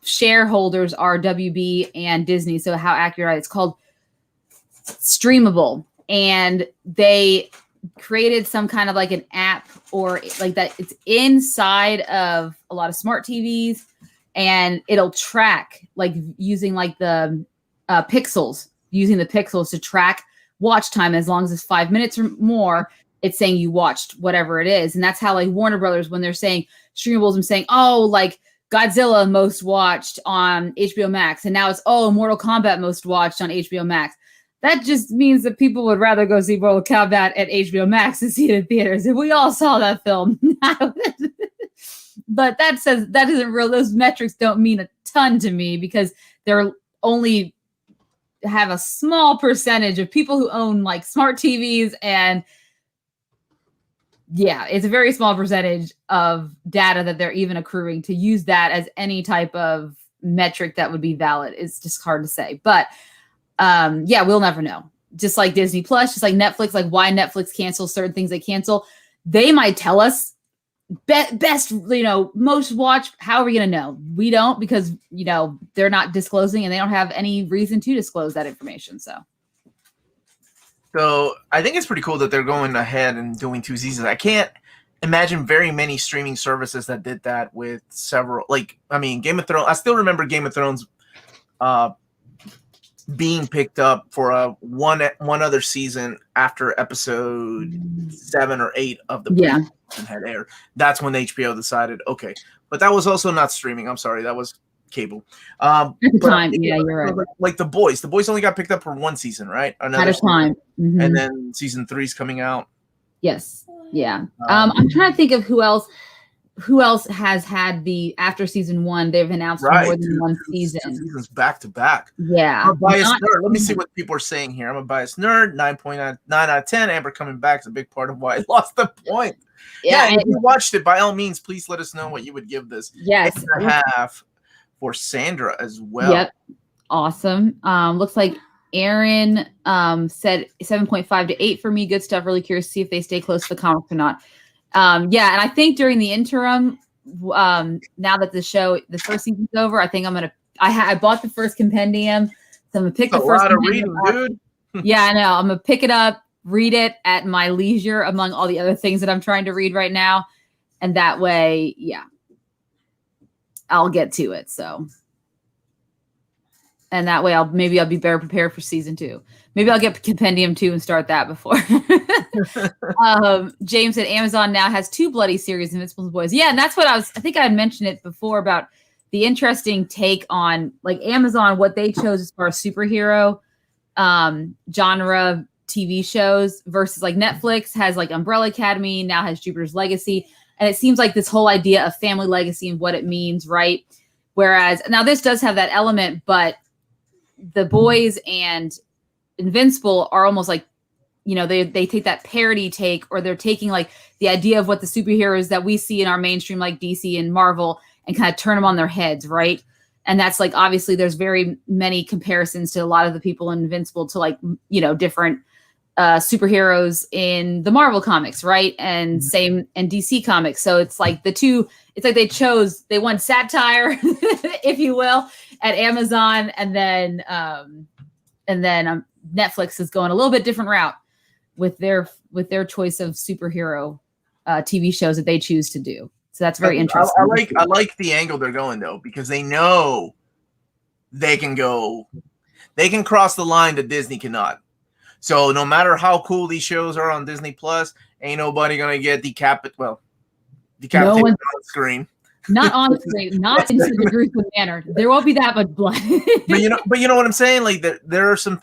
shareholders are WB and Disney. So how accurate? It's called Streamable, and they created some kind of like an app or like that. It's inside of a lot of smart TVs. And it'll track like using like the pixels, using the pixels to track watch time as long as it's 5 minutes or more. It's saying you watched whatever it is. And that's how like Warner Brothers, when they're saying streamables and saying, like Godzilla most watched on HBO Max. And now it's, Mortal Kombat most watched on HBO Max. That just means that people would rather go see Mortal Kombat at HBO Max than see it in theaters. And we all saw that film. But that isn't real. Those metrics don't mean a ton to me because they're only have a small percentage of people who own like smart TVs. And it's a very small percentage of data that they're even accruing to use that as any type of metric that would be valid. It's just hard to say. But we'll never know. Just like Disney Plus, just like Netflix, like why Netflix cancels certain things they cancel. They might tell us best, most watched. How are we going to know? We don't, because, they're not disclosing and they don't have any reason to disclose that information. So I think it's pretty cool that they're going ahead and doing 2 seasons. I can't imagine very many streaming services that did that with several, Game of Thrones. I still remember Game of Thrones, being picked up for one other season after episode 7 or 8 of the had aired. That's when HBO decided, okay, but that was also not streaming. I'm sorry, that was cable. At the time, you're right. Like The Boys only got picked up for 1 season, right? At a time, and then season 3's coming out. Yes, yeah. I'm trying to think of who else. who else has had the after season 1? They've announced more than one season. 2 seasons back to back. Yeah. I'm a biased nerd. Let me see what people are saying here. I'm a biased nerd. 9.9 out of 10. Amber coming back is a big part of why I lost the point. Yeah, and if you watched it, by all means, please let us know what you would give this. Yes. 8.5 for Sandra as well. Yep. Awesome. Looks like Aaron said 7.5 to 8 for me. Good stuff. Really curious to see if they stay close to the comics or not. Yeah, and I think during the interim, now that the first season's over, I think I'm gonna. I bought the first compendium, so I'm gonna pick the first. A lot of reading, dude. Yeah, I know. I'm gonna pick it up, read it at my leisure among all the other things that I'm trying to read right now, and that way, yeah, I'll get to it. So. And that way I'll be better prepared for season 2. Maybe I'll get Compendium 2 and start that before. James said Amazon now has 2 bloody series, Invincible Boys. Yeah, and that's what I think I had mentioned it before about the interesting take on like Amazon, what they chose as far as superhero genre TV shows versus like Netflix has like Umbrella Academy, now has Jupiter's Legacy. And it seems like this whole idea of family legacy and what it means, right? Whereas now this does have that element, but The Boys and Invincible are almost like, they take that parody take, or they're taking like the idea of what the superheroes that we see in our mainstream, like DC and Marvel, and kind of turn them on their heads. Right. And that's like, obviously there's very many comparisons to a lot of the people in Invincible to like, different superheroes in the Marvel comics. Right. And same in DC comics. So it's like it's like they want satire, if you will, at Amazon, and then Netflix is going a little bit different route with their choice of superhero TV shows that they choose to do. So that's very interesting. I like the angle they're going though, because they know they can cross the line that Disney cannot. So no matter how cool these shows are on Disney Plus, ain't nobody gonna get decapitated on screen. Not on screen, not into the gruesome manner. There won't be that much blood. but you know what I'm saying? Like there are some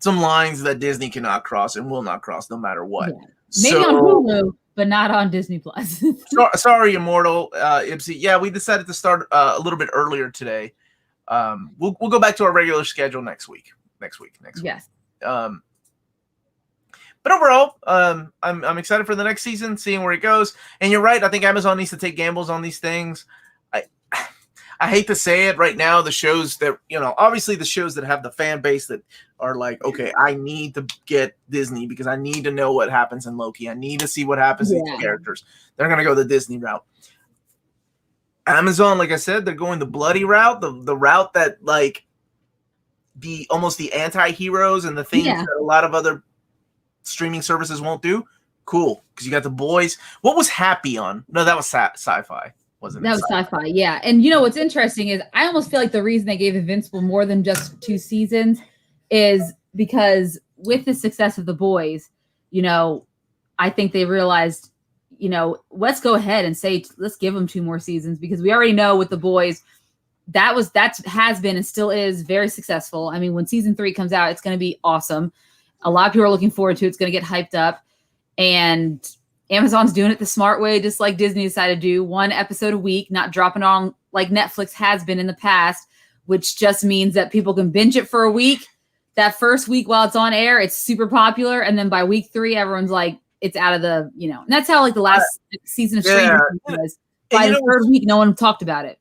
lines that Disney cannot cross and will not cross no matter what. Yeah. Maybe on Hulu, but not on Disney Plus. Sorry, Immortal Ipsy. Yeah, we decided to start a little bit earlier today. We'll go back to our regular schedule next week. Yes. But overall, I'm excited for the next season, seeing where it goes. And you're right. I think Amazon needs to take gambles on these things. I hate to say it right now. The shows that, obviously the shows that have the fan base that are like, okay, I need to get Disney because I need to know what happens in Loki. I need to see what happens to these characters. They're going to go the Disney route. Amazon, like I said, they're going the bloody route, the route that like almost the anti-heroes and the things that a lot of other streaming services won't do. Cool, because you got The Boys. What was Happy on? No, that was sci-fi, wasn't it? That was sci-fi, yeah. And what's interesting is I almost feel like the reason they gave Invincible more than just 2 seasons is because with the success of The Boys, I think they realized, let's go ahead and say let's give them 2 more seasons, because we already know with The Boys that has been and still is very successful. I mean, when season 3 comes out, it's going to be awesome. A lot of people are looking forward to it. It's going to get hyped up. And Amazon's doing it the smart way, just like Disney decided to do, 1 episode a week, not dropping on like Netflix has been in the past, which just means that people can binge it for a week. That first week while it's on air, it's super popular. And then by week 3, everyone's like, it's out of the, and that's how like the last season of Stranger Things was. By the 3rd week, no one talked about it.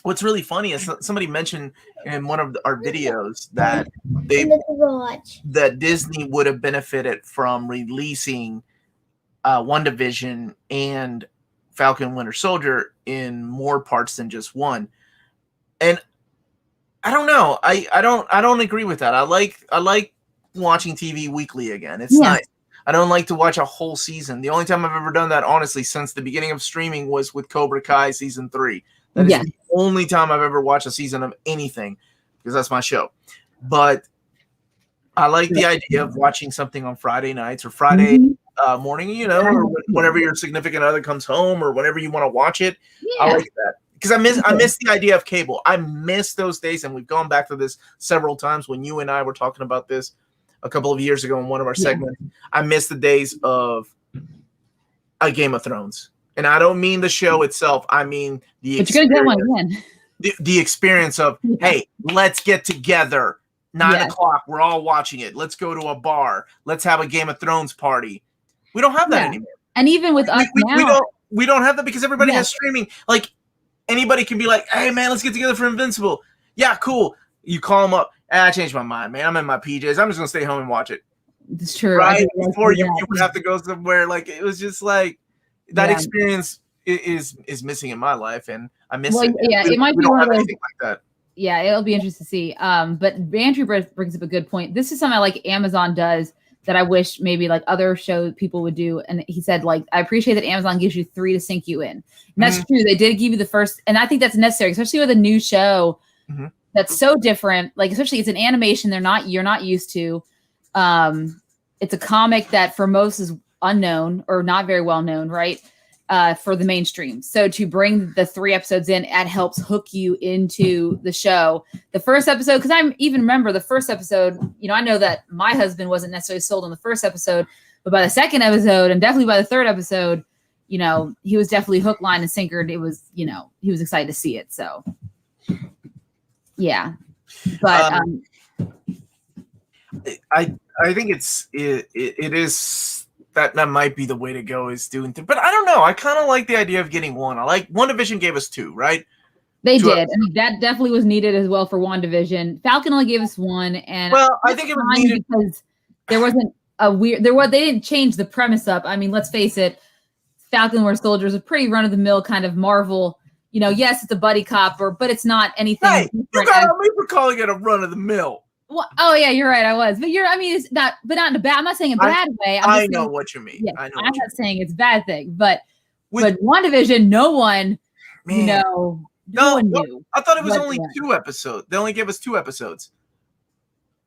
What's really funny is somebody mentioned in one of our videos that that Disney would have benefited from releasing WandaVision and Falcon Winter Soldier in more parts than just one. And I don't know. I don't agree with that. I like watching TV weekly again. It's nice. I don't like to watch a whole season. The only time I've ever done that, honestly, since the beginning of streaming was with Cobra Kai season 3. That is the only time I've ever watched a season of anything, because that's my show. But I like the idea of watching something on Friday nights or Friday morning, or whenever your significant other comes home or whenever you want to watch it. Yeah. I like that, because I miss the idea of cable. I miss those days, and we've gone back to this several times when you and I were talking about this a couple of years ago in one of our segments. I miss the days of a Game of Thrones and I don't mean the show itself. I mean the But you're gonna get one again. The experience of, hey, let's get together. 9 o'clock, we're all watching it. Let's go to a bar. Let's have a Game of Thrones party. We don't have that anymore. And even with us now, we don't have that because everybody has streaming. Like anybody can be like, hey man, let's get together for Invincible. Yeah, cool. You call them up. I changed my mind, man. I'm in my PJs. I'm just gonna stay home and watch it. It's true. Right before you would have to go somewhere. Like it was just like that experience is missing in my life, and I miss it. Yeah, it might be one of those. Like that. Yeah, it'll be interesting to see. But Andrew brings up a good point. This is something like Amazon does that I wish maybe like other show people would do. And he said, like, I appreciate that Amazon gives you 3 to sink you in. And that's true. They did give you the first, and I think that's necessary, especially with a new show that's so different. Like, especially it's an animation you're not used to. It's a comic that for most is unknown or not very well known, right? For the mainstream. So to bring the 3 episodes in, it helps hook you into the show. The first episode, because I even remember the first episode, I know that my husband wasn't necessarily sold on the first episode, but by the second episode and definitely by the third episode, he was definitely hook, line, and sinker. It was, he was excited to see it. So yeah. But I think it is that might be the way to go, is doing things. But I don't know. I kind of like the idea of getting 1. I like WandaVision gave us 2, right? They did. I mean, that definitely was needed as well for WandaVision. Falcon only gave us 1, and I think it was needed because there wasn't they didn't change the premise up. I mean, let's face it, Falcon Winter Soldier is a pretty run of the mill kind of Marvel. Yes, it's a buddy cop, but it's not anything. Hey, you got on me for calling it a run of the mill. Well, oh yeah, you're right. I was, but it's not in a bad. I'm not saying a bad way. I know what you mean. Yeah, I'm not saying it's a bad thing, but WandaVision, no one, no one knew. I thought it was only 2 episodes. They only gave us 2 episodes.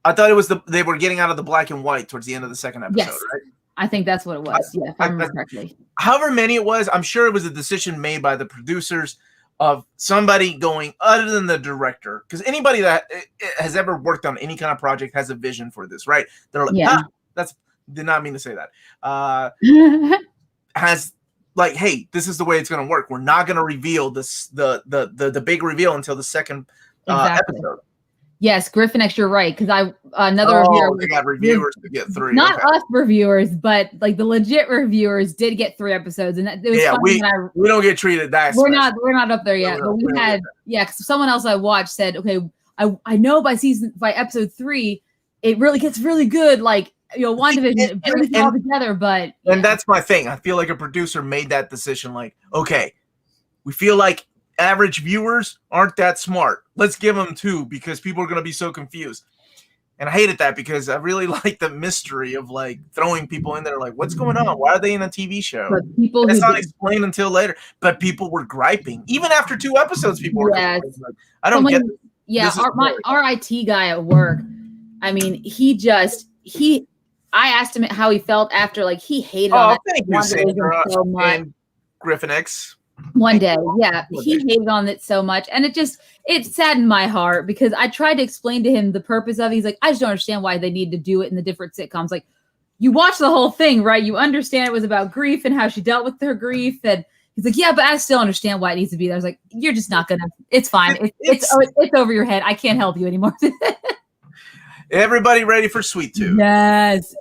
I thought it was they were getting out of the black and white towards the end of the second episode, right? I think that's what it was. If I remember correctly. However many it was, I'm sure it was a decision made by the producers of somebody going other than the director, because anybody that has ever worked on any kind of project has a vision for this, right? They're like, did not mean to say that. Has like, hey, this is the way it's going to work. We're not going to reveal this the big reveal until the second episode. Yes, Griffin X, you're right. Because another reviewer, they got reviewers to get 3. Not us reviewers, but like the legit reviewers did get 3 episodes, and it was we don't get treated that. We're not up there yet, but we had because someone else I watched said, okay, I know by episode 3, it really gets really good. Like WandaVision, it brings it all together, but and that's my thing. I feel like a producer made that decision. Like, okay, we feel like average viewers aren't that smart. Let's give them 2 because people are going to be so confused. And I hated that because I really like the mystery of like throwing people in there. Like, what's going on? Why are they in a TV show? It's not explained until later. But people were griping. Even after 2 episodes, people were like, I don't get this. Yeah, our IT guy at work, I mean, I asked him how he felt after, like, he hated on thank you, Sandra, so much. And Griffin X. One day, he hated on it so much, and it saddened my heart because I tried to explain to him the purpose of it. He's like, I just don't understand why they need to do it in the different sitcoms. Like, you watch the whole thing, right? You understand it was about grief and how she dealt with her grief, and he's like, yeah, but I still understand why it needs to be there. I was like, you're just not gonna. It's fine. It's over your head. I can't help you anymore. Everybody ready for Sweet Tooth? Yes,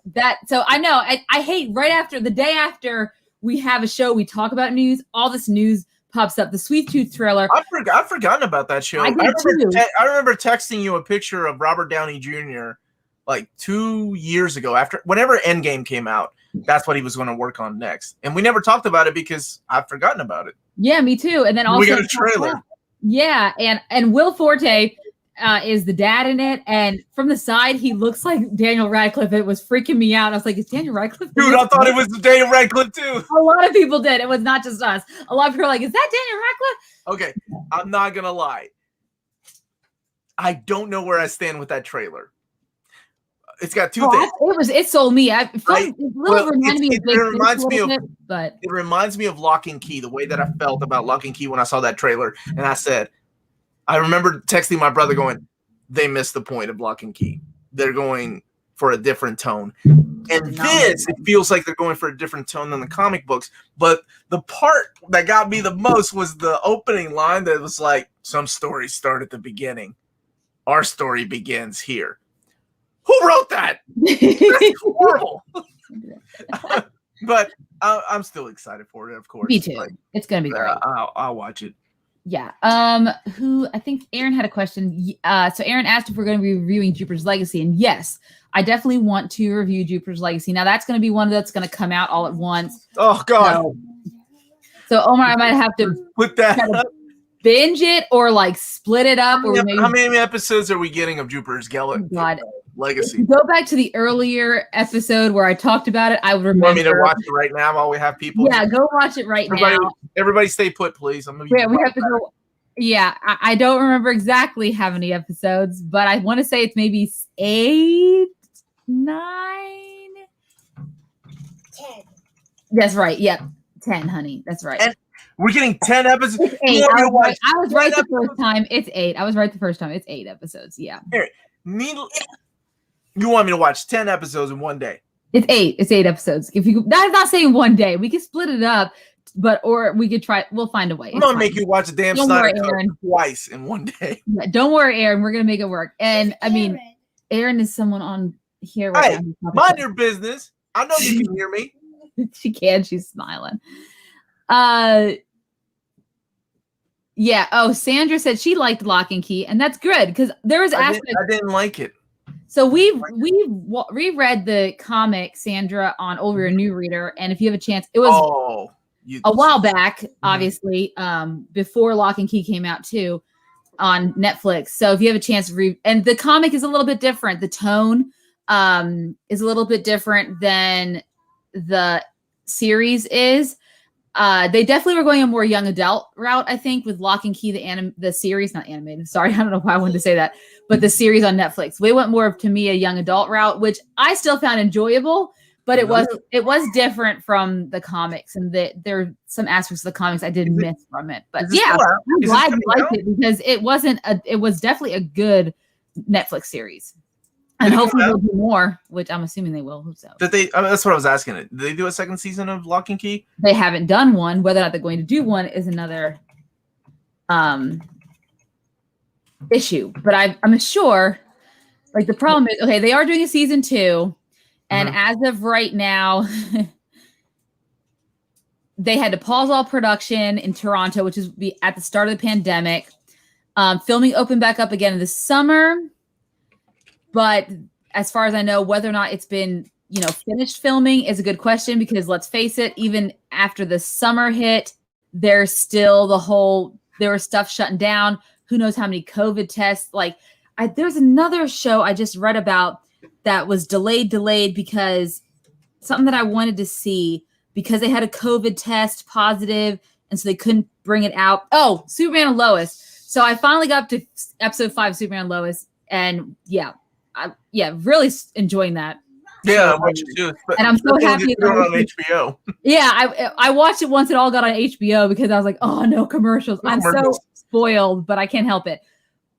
so I know. I hate the day after we have a show, we talk about news, all this news pops up. The Sweet Tooth trailer. I've forgotten about that show. I remember texting you a picture of Robert Downey Jr. like 2 years ago, whenever Endgame came out. That's what he was going to work on next. And we never talked about it because I've forgotten about it. Yeah, me too. And then also we got a trailer. Yeah, and Will Forte is the dad in it, and from the side he looks like Daniel Radcliffe. It was freaking me out. I was like, is Daniel Radcliffe? Dude, I thought it was Daniel Radcliffe too. A lot of people did. It was not just us. A lot of people were like, is that Daniel Radcliffe? Okay, I'm not gonna lie. I don't know where I stand with that trailer. It's got 2 things. It sold me. It reminds me of Lock and Key, the way that I felt about Lock and Key when I saw that trailer, and I remember texting my brother going, they missed the point of Lock and Key. They're going for a different tone. And this, it feels like they're going for a different tone than the comic books. But the part that got me the most was the opening line that was like, some stories start at the beginning. Our story begins here. Who wrote that? That's horrible. But I'm still excited for it, of course. Me too. Like, it's going to be great. I'll watch it. Yeah. Who I think Aaron had a question. So Aaron asked if we're going to be reviewing Jupiter's Legacy, and yes, I definitely want to review Jupiter's Legacy. Now that's going to be one that's going to come out all at once. Oh God. So Omar, I might have to put that up. Binge it or like split it up. How many episodes are we getting of Jupiter's Legacy? Go back to the earlier episode where I talked about it. I would remember. You want me to watch it right now while we have people? Yeah, go watch it now. Everybody stay put, please. We have to go. Yeah, I don't remember exactly how many episodes, but I want to say it's maybe 8, 9. 10. That's right. Yep. 10, honey. That's right. And we're getting 10 episodes. It's 8. I was right the first time. It's 8. I was right the first time. It's 8 episodes. Yeah. Here, you want me to watch 10 episodes in one day? It's 8. It's 8 episodes. That's not saying one day. We could split it up, or we could try. We'll find a way. I'm gonna make you watch a damn Snyder Cut twice in one day. Yeah, don't worry, Aaron. We're gonna make it work. And I mean, Aaron is someone on here right now. Mind your business. I know you can hear me. She can. She's smiling. Yeah. Oh, Sandra said she liked Lock and Key, and that's good because there was aspects. I didn't like it. So we reread the comic, Sandra, on Old Reader New Reader, and if you have a chance, it was a while back, obviously, before Lock and Key came out too, on Netflix. So if you have a chance to read, and the comic is a little bit different. The tone is a little bit different than the series is. They definitely were going a more young adult route, I think, with Lock and Key, the series, not animated. Sorry, I don't know why I wanted to say that, but the series on Netflix. We went more to me a young adult route, which I still found enjoyable, but it was different from the comics, and there are some aspects of the comics I did miss from it. But yeah, I'm glad you liked it because it was definitely a good Netflix series. And hopefully they'll do more, which I'm assuming they will. So that's what I was asking. Did they do a second season of Lock and Key? They haven't done one. Whether or not they're going to do one is another issue. But I'm sure. Like the problem is, okay, they are doing a season 2, and as of right now, they had to pause all production in Toronto, which is at the start of the pandemic. Filming opened back up again in the summer. But as far as I know, whether or not it's been, finished filming is a good question because let's face it, even after the summer hit, there's still there was stuff shutting down. Who knows how many COVID tests? There's another show I just read about that was delayed because something that I wanted to see because they had a COVID test positive and so they couldn't bring it out. Oh, Superman and Lois. So I finally got up to episode 5, Superman and Lois, and really enjoying that. Yeah, I watched it too. And I'm so happy it's on HBO. Yeah, I watched it once it all got on HBO because I was like, oh, no commercials. I'm so spoiled, but I can't help it.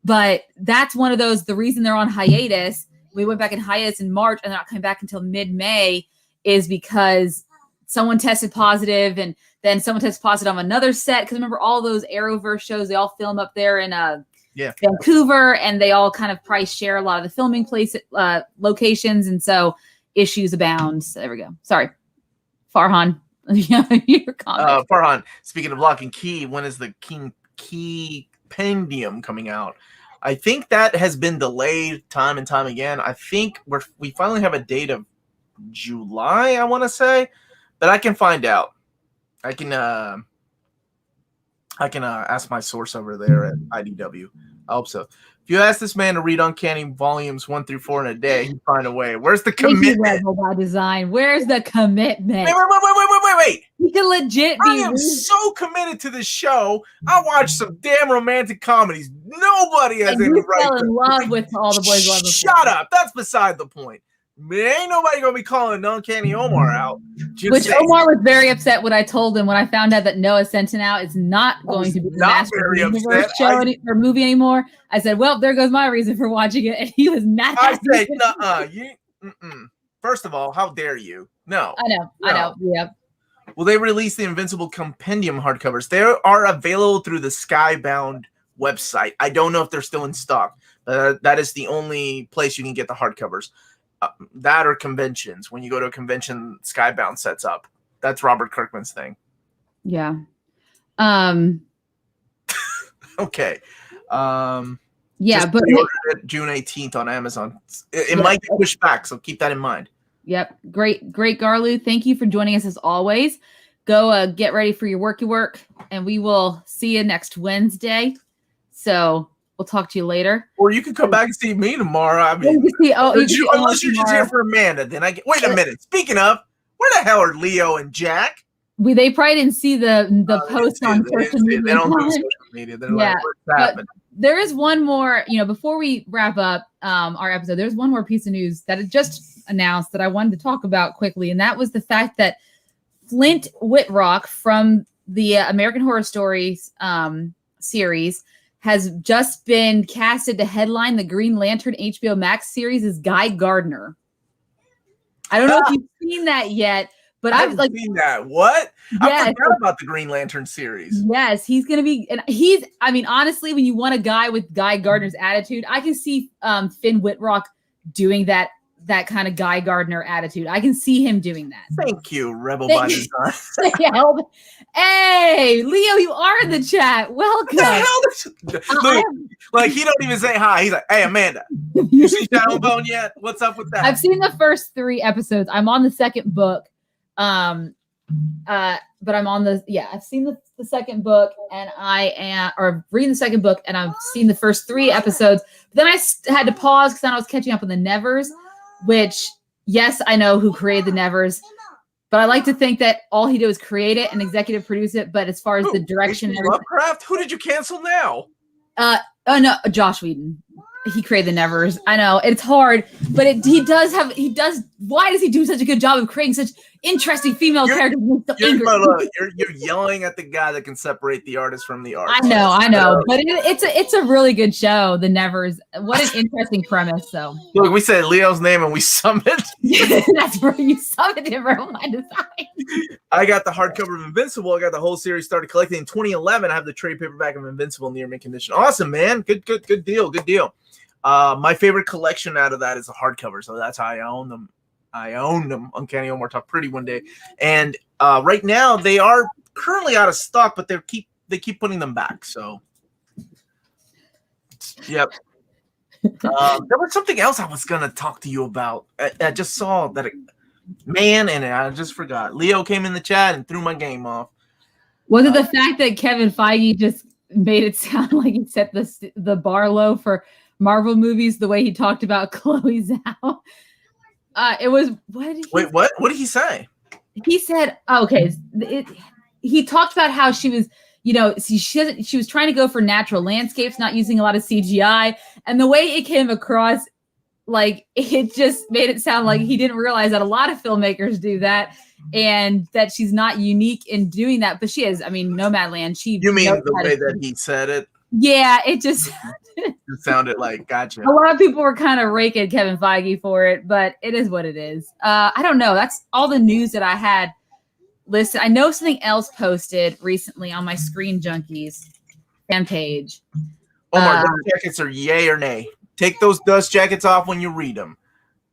But that's one of those, the reason they're on hiatus, we went back in hiatus in March and they're not coming back until mid-May is because someone tested positive and then someone tested positive on another set. Because remember all those Arrowverse shows, they all film up there in Vancouver, and they all kind of probably share a lot of the filming locations, and so issues abound. So there we go. Sorry, Farhan. Your comment. Farhan. Speaking of Lock and Key, when is the Key Pendium coming out? I think that has been delayed time and time again. I think we finally have a date of July, I want to say, but I can find out. I can ask my source over there at IDW. I hope so. If you ask this man to read Uncanny volumes 1 through 4 in a day, he'd find a way. Where's the commitment? By design. Where's the commitment? Wait. You can legit be. I am so committed to this show. I watch some damn romantic comedies. Nobody has any right. Fell in love with All the Boys Love. Shut up. That's beside the point. Man, ain't nobody gonna be calling Uncanny Omar out. Omar was very upset when I told him when I found out that Noah Centineo is not going to be the Master Universe show or movie anymore. I said, "Well, there goes my reason for watching it," and he was not. I said, First of all, how dare you? No. I know. Yep. Well, they released the Invincible Compendium hardcovers. They are available through the Skybound website. I don't know if they're still in stock. That is the only place you can get the hardcovers. That or conventions. When you go to a convention, Skybound sets up. That's Robert Kirkman's thing. Yeah. Okay. Yeah, but ordered it June 18th on Amazon. It might get pushed back, so keep that in mind. Yep. Great, Garlu. Thank you for joining us as always. Go get ready for your work, and we will see you next Wednesday. So we'll talk to you later. Or you can come back and see me tomorrow. I mean, unless you're just here for Amanda, then wait a minute. Speaking of, where the hell are Leo and Jack? They probably didn't see the post on social media. They don't do social media. They're like, what's happening? There is one more, before we wrap up our episode, there's one more piece of news that it just announced that I wanted to talk about quickly. And that was the fact that Flint Whitrock from the American Horror Stories series has just been casted to headline the Green Lantern HBO Max series as Guy Gardner. I don't know if you've seen that yet, but I've seen that. What? Yes. I forgot about the Green Lantern series. Yes, he's going to be, and honestly, when you want a guy with Guy Gardner's attitude, I can see Finn Whitrock doing that kind of Guy Gardner attitude. I can see him doing that. Thank you, Rebel by Design. Hey, Leo, you are in the chat. Welcome. What the hell? Look, he don't even say hi. He's like, hey, Amanda, you see Shadow Bone yet? What's up with that? I've seen the first 3 episodes. I'm on the second book. But I'm on I've seen the second book, and reading the second book, and I've seen the first 3 episodes. But then I had to pause because then I was catching up on the Nevers, which, yes, I know who created the Nevers, but I like to think that all he did was create it and executive produce it. But as far as the direction, Lovecraft, who did you cancel now? No, Josh Whedon. He created the Nevers. I know it's hard, but he does. Why does he do such a good job of creating such interesting female characters? You're yelling at the guy that can separate the artist from the artist. I know, but it's a really good show. The Nevers. What an interesting premise. So look, we said Leo's name and we summoned. That's where you summoned him from my design. I got the hardcover of Invincible. I got the whole series started collecting in 2011. I have the trade paperback of Invincible in near mint condition. Awesome, man. Good deal. My favorite collection out of that is the hardcover, so that's how I own them. Uncanny Omar Talk Pretty one day, and right now they are currently out of stock, but they keep putting them back. So, yep. There was something else I was gonna talk to you about. I just saw that and I just forgot. Leo came in the chat and threw my game off. Was it the fact that Kevin Feige just made it sound like he set the bar low for Marvel movies the way he talked about Chloe Zhao? It was what did he say? He said, he talked about how she was, she was trying to go for natural landscapes, not using a lot of CGI, and the way it came across, like, it just made it sound like he didn't realize that a lot of filmmakers do that, and that she's not unique in doing that, but she is. I mean, Nomadland. You mean the way that he said it? Yeah, it just it sounded like, gotcha. A lot of people were kind of raking Kevin Feige for it, but it is what it is. I don't know. That's all the news that I had listed. I know something else posted recently on my Screen Junkies fan page. Omar, dust jackets are yay or nay? Take those dust jackets off when you read them.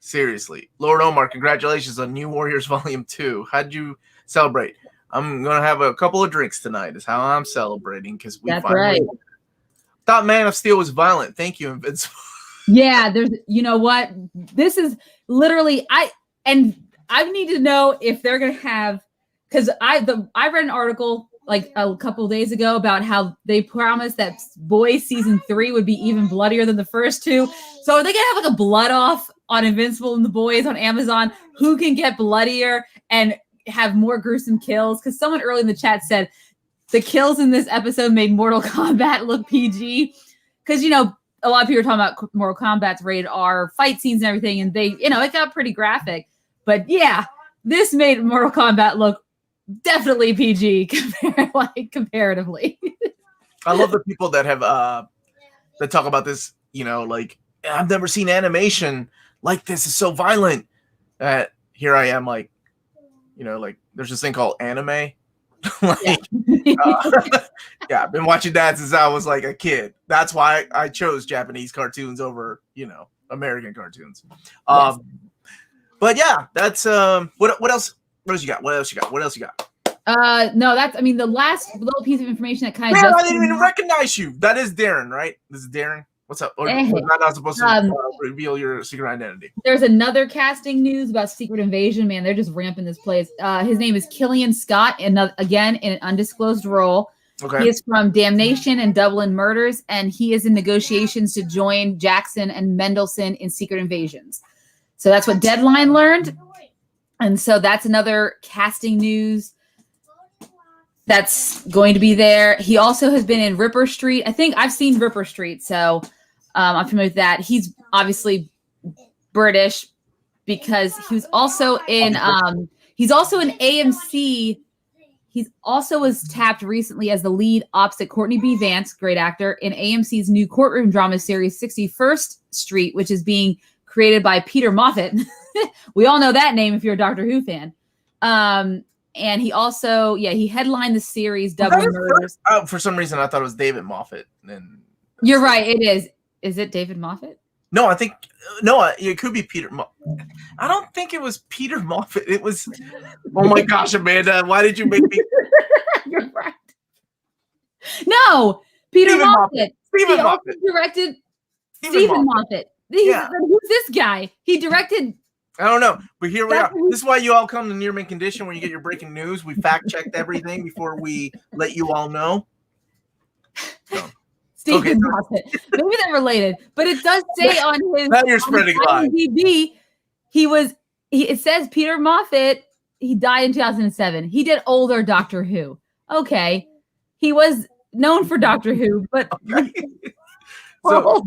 Seriously. Lord Omar, congratulations on New Warriors Volume 2. How'd you celebrate? I'm going to have a couple of drinks tonight is how I'm celebrating, because we finally thought Man of Steel was violent. Thank you, Invincible. Yeah, you know what? This is literally, I need to know if they're going to have, because I read an article like a couple of days ago about how they promised that Boys season 3 would be even bloodier than the first 2. So are they going to have like a blood off on Invincible and the Boys on Amazon? Who can get bloodier and have more gruesome kills? Because someone early in the chat said the kills in this episode made Mortal Kombat look PG. Because, a lot of people are talking about Mortal Kombat's rated R fight scenes and everything, and they, it got pretty graphic. But yeah, this made Mortal Kombat look definitely PG comparatively. I love the people that have that talk about this, like, I've never seen animation like this. It's so violent. Here I am, like, like there's this thing called anime. Like, yeah, I've been watching that since I was like a kid. That's why I chose Japanese cartoons over, American cartoons. Yes. But yeah, that's what else? What else you got? What else you got? No, the last little piece of information that kind of Man, I didn't even recognize you. That is Darren, right? This is Darren. What's up? Or Hey. was not supposed to reveal your secret identity. There's another casting news about Secret Invasion. Man, they're just ramping this place. His name is Killian Scott, again in an undisclosed role. Okay. He is from Damnation and Dublin Murders, and he is in negotiations to join Jackson and Mendelsohn in Secret Invasions. So that's what Deadline learned. And so that's another casting news that's going to be there. He also has been in Ripper Street. I think I've seen Ripper Street, so I'm familiar with that. He's obviously British because he was also in AMC. He's also was tapped recently as the lead opposite Courtney B. Vance, great actor, in AMC's new courtroom drama series 61st Street, which is being created by Peter Moffat. We all know that name if you're a Doctor Who fan. And he also, he headlined the series Dublin Murders. For some reason, I thought it was David Moffat. And you're right, it is. Is it David Moffat? No, I think it could be Peter. I don't think it was Peter Moffat. It was. Oh my gosh, Amanda! Why did you make me? You're right. No, Peter Moffat. Stephen Moffat directed. Stephen Moffat. Who's this guy? He directed. I don't know, but here we are. This is why you all come to Near Mint Condition when you get your breaking news. We fact checked everything before we let you all know. So. Stephen Moffat. Maybe they're related, but it does say on his now you're spreading lies. IMDb, it says Peter Moffat, he died in 2007. He did older Doctor Who. Okay. He was known for Doctor Who, but okay. So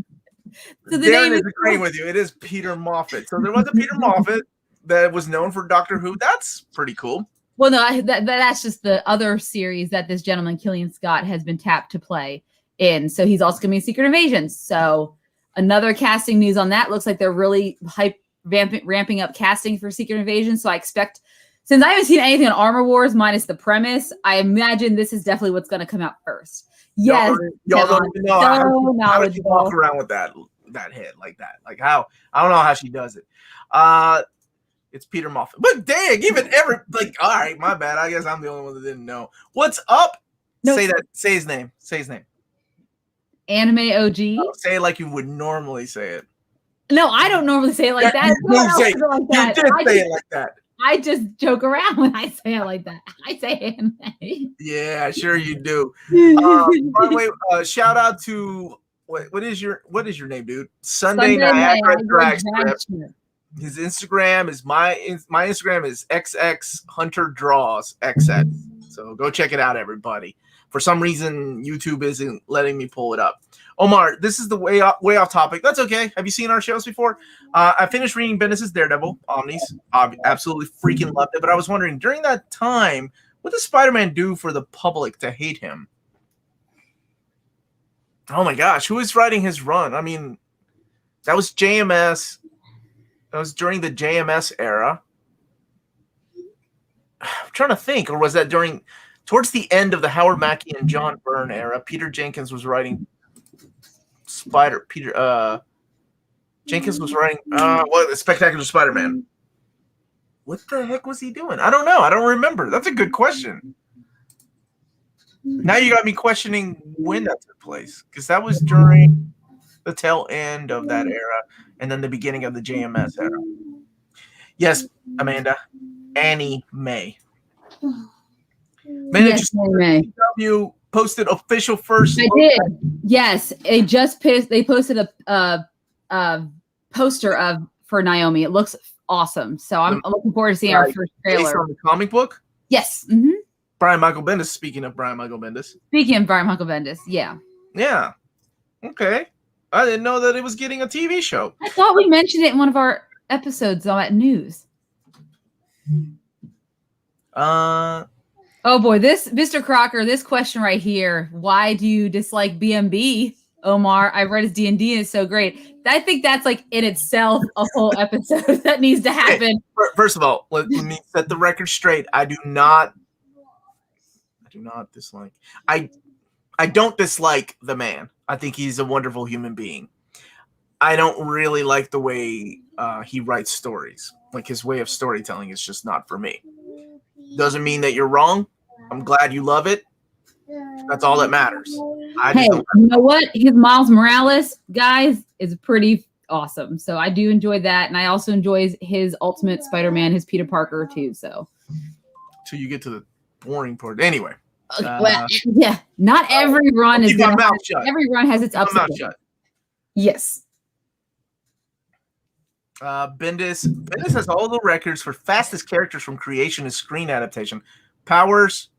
the name is agreeing with you. It is Peter Moffat. So there was a Peter Moffat that was known for Doctor Who. That's pretty cool. Well, no, that's just the other series that this gentleman, Killian Scott, has been tapped to play in. So he's also going to be in Secret Invasions. So another casting news on that. Looks like they're really ramping up casting for Secret Invasion. So I expect, since I haven't seen anything on Armor Wars minus the premise, I imagine this is definitely what's going to come out first. Yes, y'all don't even know how did you walk around with that head like that? Like how? I don't know how she does it. It's Peter Moffat. But dang, all right, my bad. I guess I'm the only one that didn't know. What's up? No. Say his name. Say his name. Anime OG. Oh, say it like you would normally say it. No, I don't normally say it like that. You did say it like that. I just joke around when I say it like that. I say anime. Yeah, sure you do. By the way, shout out to what is your name, dude? Sunday Niagara Drag Strip. His Instagram is my Instagram is xxhunterdraws XX. So go check it out, everybody. For some reason, YouTube isn't letting me pull it up. Omar, this is the way off topic. That's okay. Have you seen our shows before? I finished reading Bendis' Daredevil, Omnis. Absolutely freaking loved it. But I was wondering, during that time, what does Spider-Man do for the public to hate him? Oh my gosh, who is writing his run? I mean, that was JMS. That was during the JMS era. I'm trying to think, or was that towards the end of the Howard Mackie and John Byrne era? Peter Jenkins was writing Jenkins was writing Spectacular Spider-Man. What the heck was he doing? I don't know. I don't remember. That's a good question. Now you got me questioning when that took place, because that was during the tail end of that era and then the beginning of the JMS era. Yes, Amanda. Annie May. Yes, you posted official first. I did. Yes, they posted a poster for Naomi. It looks awesome. So I'm looking forward to seeing our first trailer. Based on the comic book? Yes. Mm-hmm. Brian Michael Bendis. Speaking of Brian Michael Bendis. Yeah. Yeah. Okay. I didn't know that it was getting a TV show. I thought we mentioned it in one of our episodes on that news. Oh boy, this Mr. Crocker, this question right here. Why do you dislike BMB? Omar. I've read his D&D and it's so great. I think that's like in itself a whole episode that needs to happen. First of all, let me set the record straight. I do not dislike. I don't dislike the man. I think he's a wonderful human being. I don't really like the way he writes stories. Like his way of storytelling is just not for me. Doesn't mean that you're wrong. I'm glad you love it. That's all that matters. Hey, you know what? His Miles Morales, guys, is pretty awesome. So I do enjoy that. And I also enjoy his Ultimate Spider-Man, his Peter Parker too. So till you get to the boring part. Anyway. Well, yeah, not every run is gonna have, every run has its ups and downs. Yes. Bendis has all the records for fastest characters from creation and screen adaptation. Powers.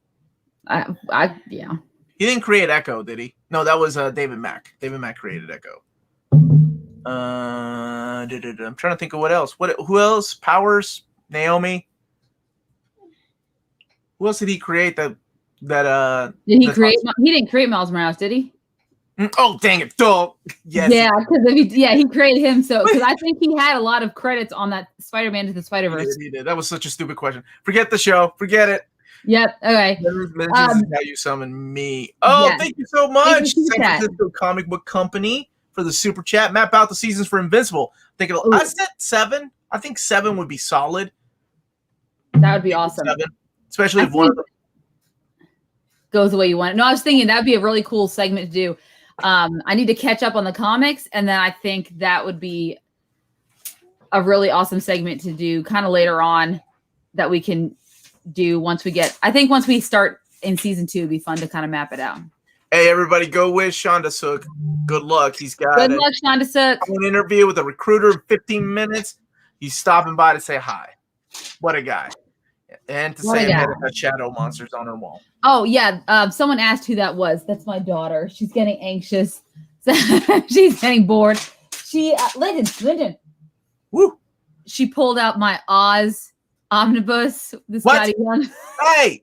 Yeah. He didn't create Echo, did he? No, that was David Mack. David Mack created Echo. I'm trying to think of what else. Who else? Powers, Naomi. Who else did he create? Did he create? He didn't create Miles Morales, did he? Oh, dang it! Duh. Yes. Yeah, because he created him. So because I think he had a lot of credits on that Spider-Man to the Spider-Verse. He did. That was such a stupid question. Forget the show. Forget it. Yep. Okay. How you summon me. Oh, yes. Thank you so much, San Francisco Comic Book Company, for the super chat. Map out the seasons for Invincible. I said 7. I think 7 would be solid. That would be awesome. 7, especially if one of them goes the way you want it. No, I was thinking that'd be a really cool segment to do. I need to catch up on the comics, and then I think that would be a really awesome segment to do kind of later on that we can do once we start in season 2, it'd be fun to kind of map it out. Hey, everybody, go wish Shonda Sook good luck. He's got good luck, Shonda Sook. An interview with a recruiter in 15 minutes. He's stopping by to say hi. What a guy. And to say that shadow monsters on her wall. Oh, yeah. Someone asked who that was. That's my daughter. She's getting anxious. She's getting bored. Lyndon. Woo. She pulled out my Oz omnibus. Hey.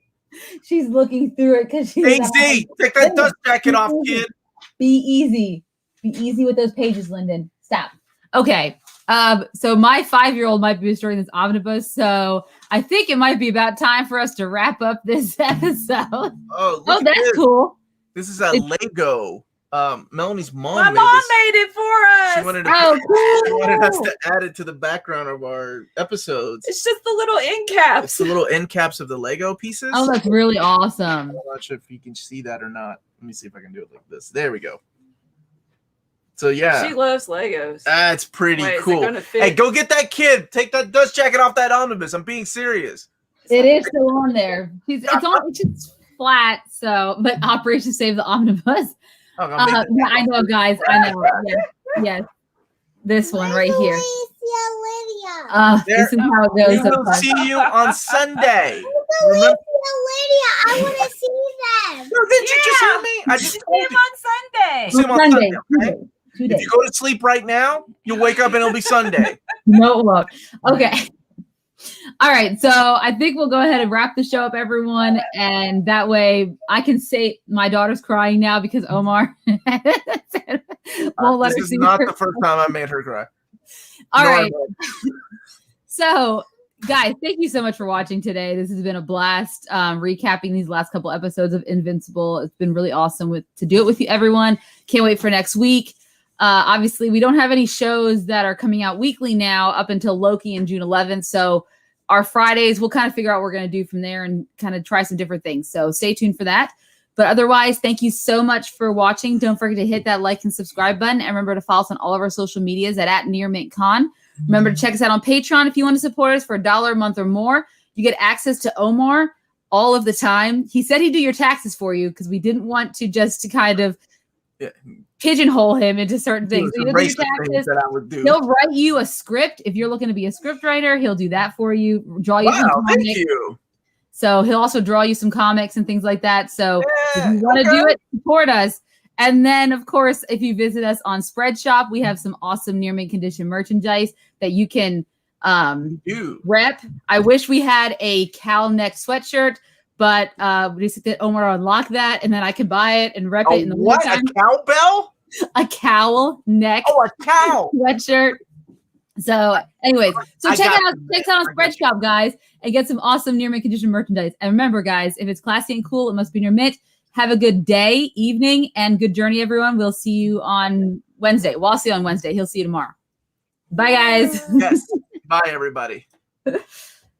She's looking through it because she's easy. Take that dust jacket off, kid. Be easy. Be easy with those pages, Lyndon. Stop. Okay. So my 5-year-old might be destroying this omnibus, so I think it might be about time for us to wrap up this episode. Oh, that's cool. This is a Lego. Melanie's mom. My mom made it for us. She wanted us to add it to the background of our episodes. It's just the little end caps. It's the little end caps of the Lego pieces. Oh, that's really awesome. I'm not sure if you can see that or not. Let me see if I can do it like this. There we go. So yeah, she loves Legos. That's pretty cool. Hey, go get that kid. Take that dust jacket off that omnibus. I'm being serious. It is still on there. It's just flat. So, but Operation Save the Omnibus. I know, guys. I know. Yes. This one right here. This is how it goes. We will see you on Sunday. I want to see them. No, did you just hear me? I just see him on Sunday. See him on Sunday. Okay? If you go to sleep right now, you'll wake up and it'll be Sunday. No luck. Okay. All right. So I think we'll go ahead and wrap the show up, everyone. And that way I can say my daughter's crying now because Omar won't let her see. This is not the first time I made her cry. All right. So guys, thank you so much for watching today. This has been a blast recapping these last couple episodes of Invincible. It's been really awesome to do it with you, everyone. Can't wait for next week. Obviously, we don't have any shows that are coming out weekly now up until Loki in June 11th. So our Fridays, we'll kind of figure out what we're going to do from there and kind of try some different things. So stay tuned for that. But otherwise, thank you so much for watching. Don't forget to hit that like and subscribe button. And remember to follow us on all of our social medias at NearMintCon. Remember to check us out on Patreon if you want to support us for $1 a month or more. You get access to Omar all of the time. He said he'd do your taxes for you because we didn't want to just to kind of pigeonhole him into certain things. So that I would do. He'll write you a script. If you're looking to be a script writer, he'll do that for you. Draw you some comics. Thank you. So he'll also draw you some comics and things like that. So if you want to do it, support us. And then, of course, if you visit us on Spreadshop, we have some awesome near mint condition merchandise that you can rep. I wish we had a cowl neck sweatshirt, but we just did Omar unlock that, and then I can buy it and rep it in the what? meantime. A cowbell? a cowl neck Oh, a cow. sweatshirt. So, anyways, so I check got out you. Spread Shop, guys, and get some awesome near mint condition merchandise. And remember, guys, if it's classy and cool, it must be near mint. Have a good day, evening, and good journey, everyone. We'll see you on Wednesday. Well, I'll see you on Wednesday. He'll see you tomorrow. Bye, guys. Yes. Bye, everybody.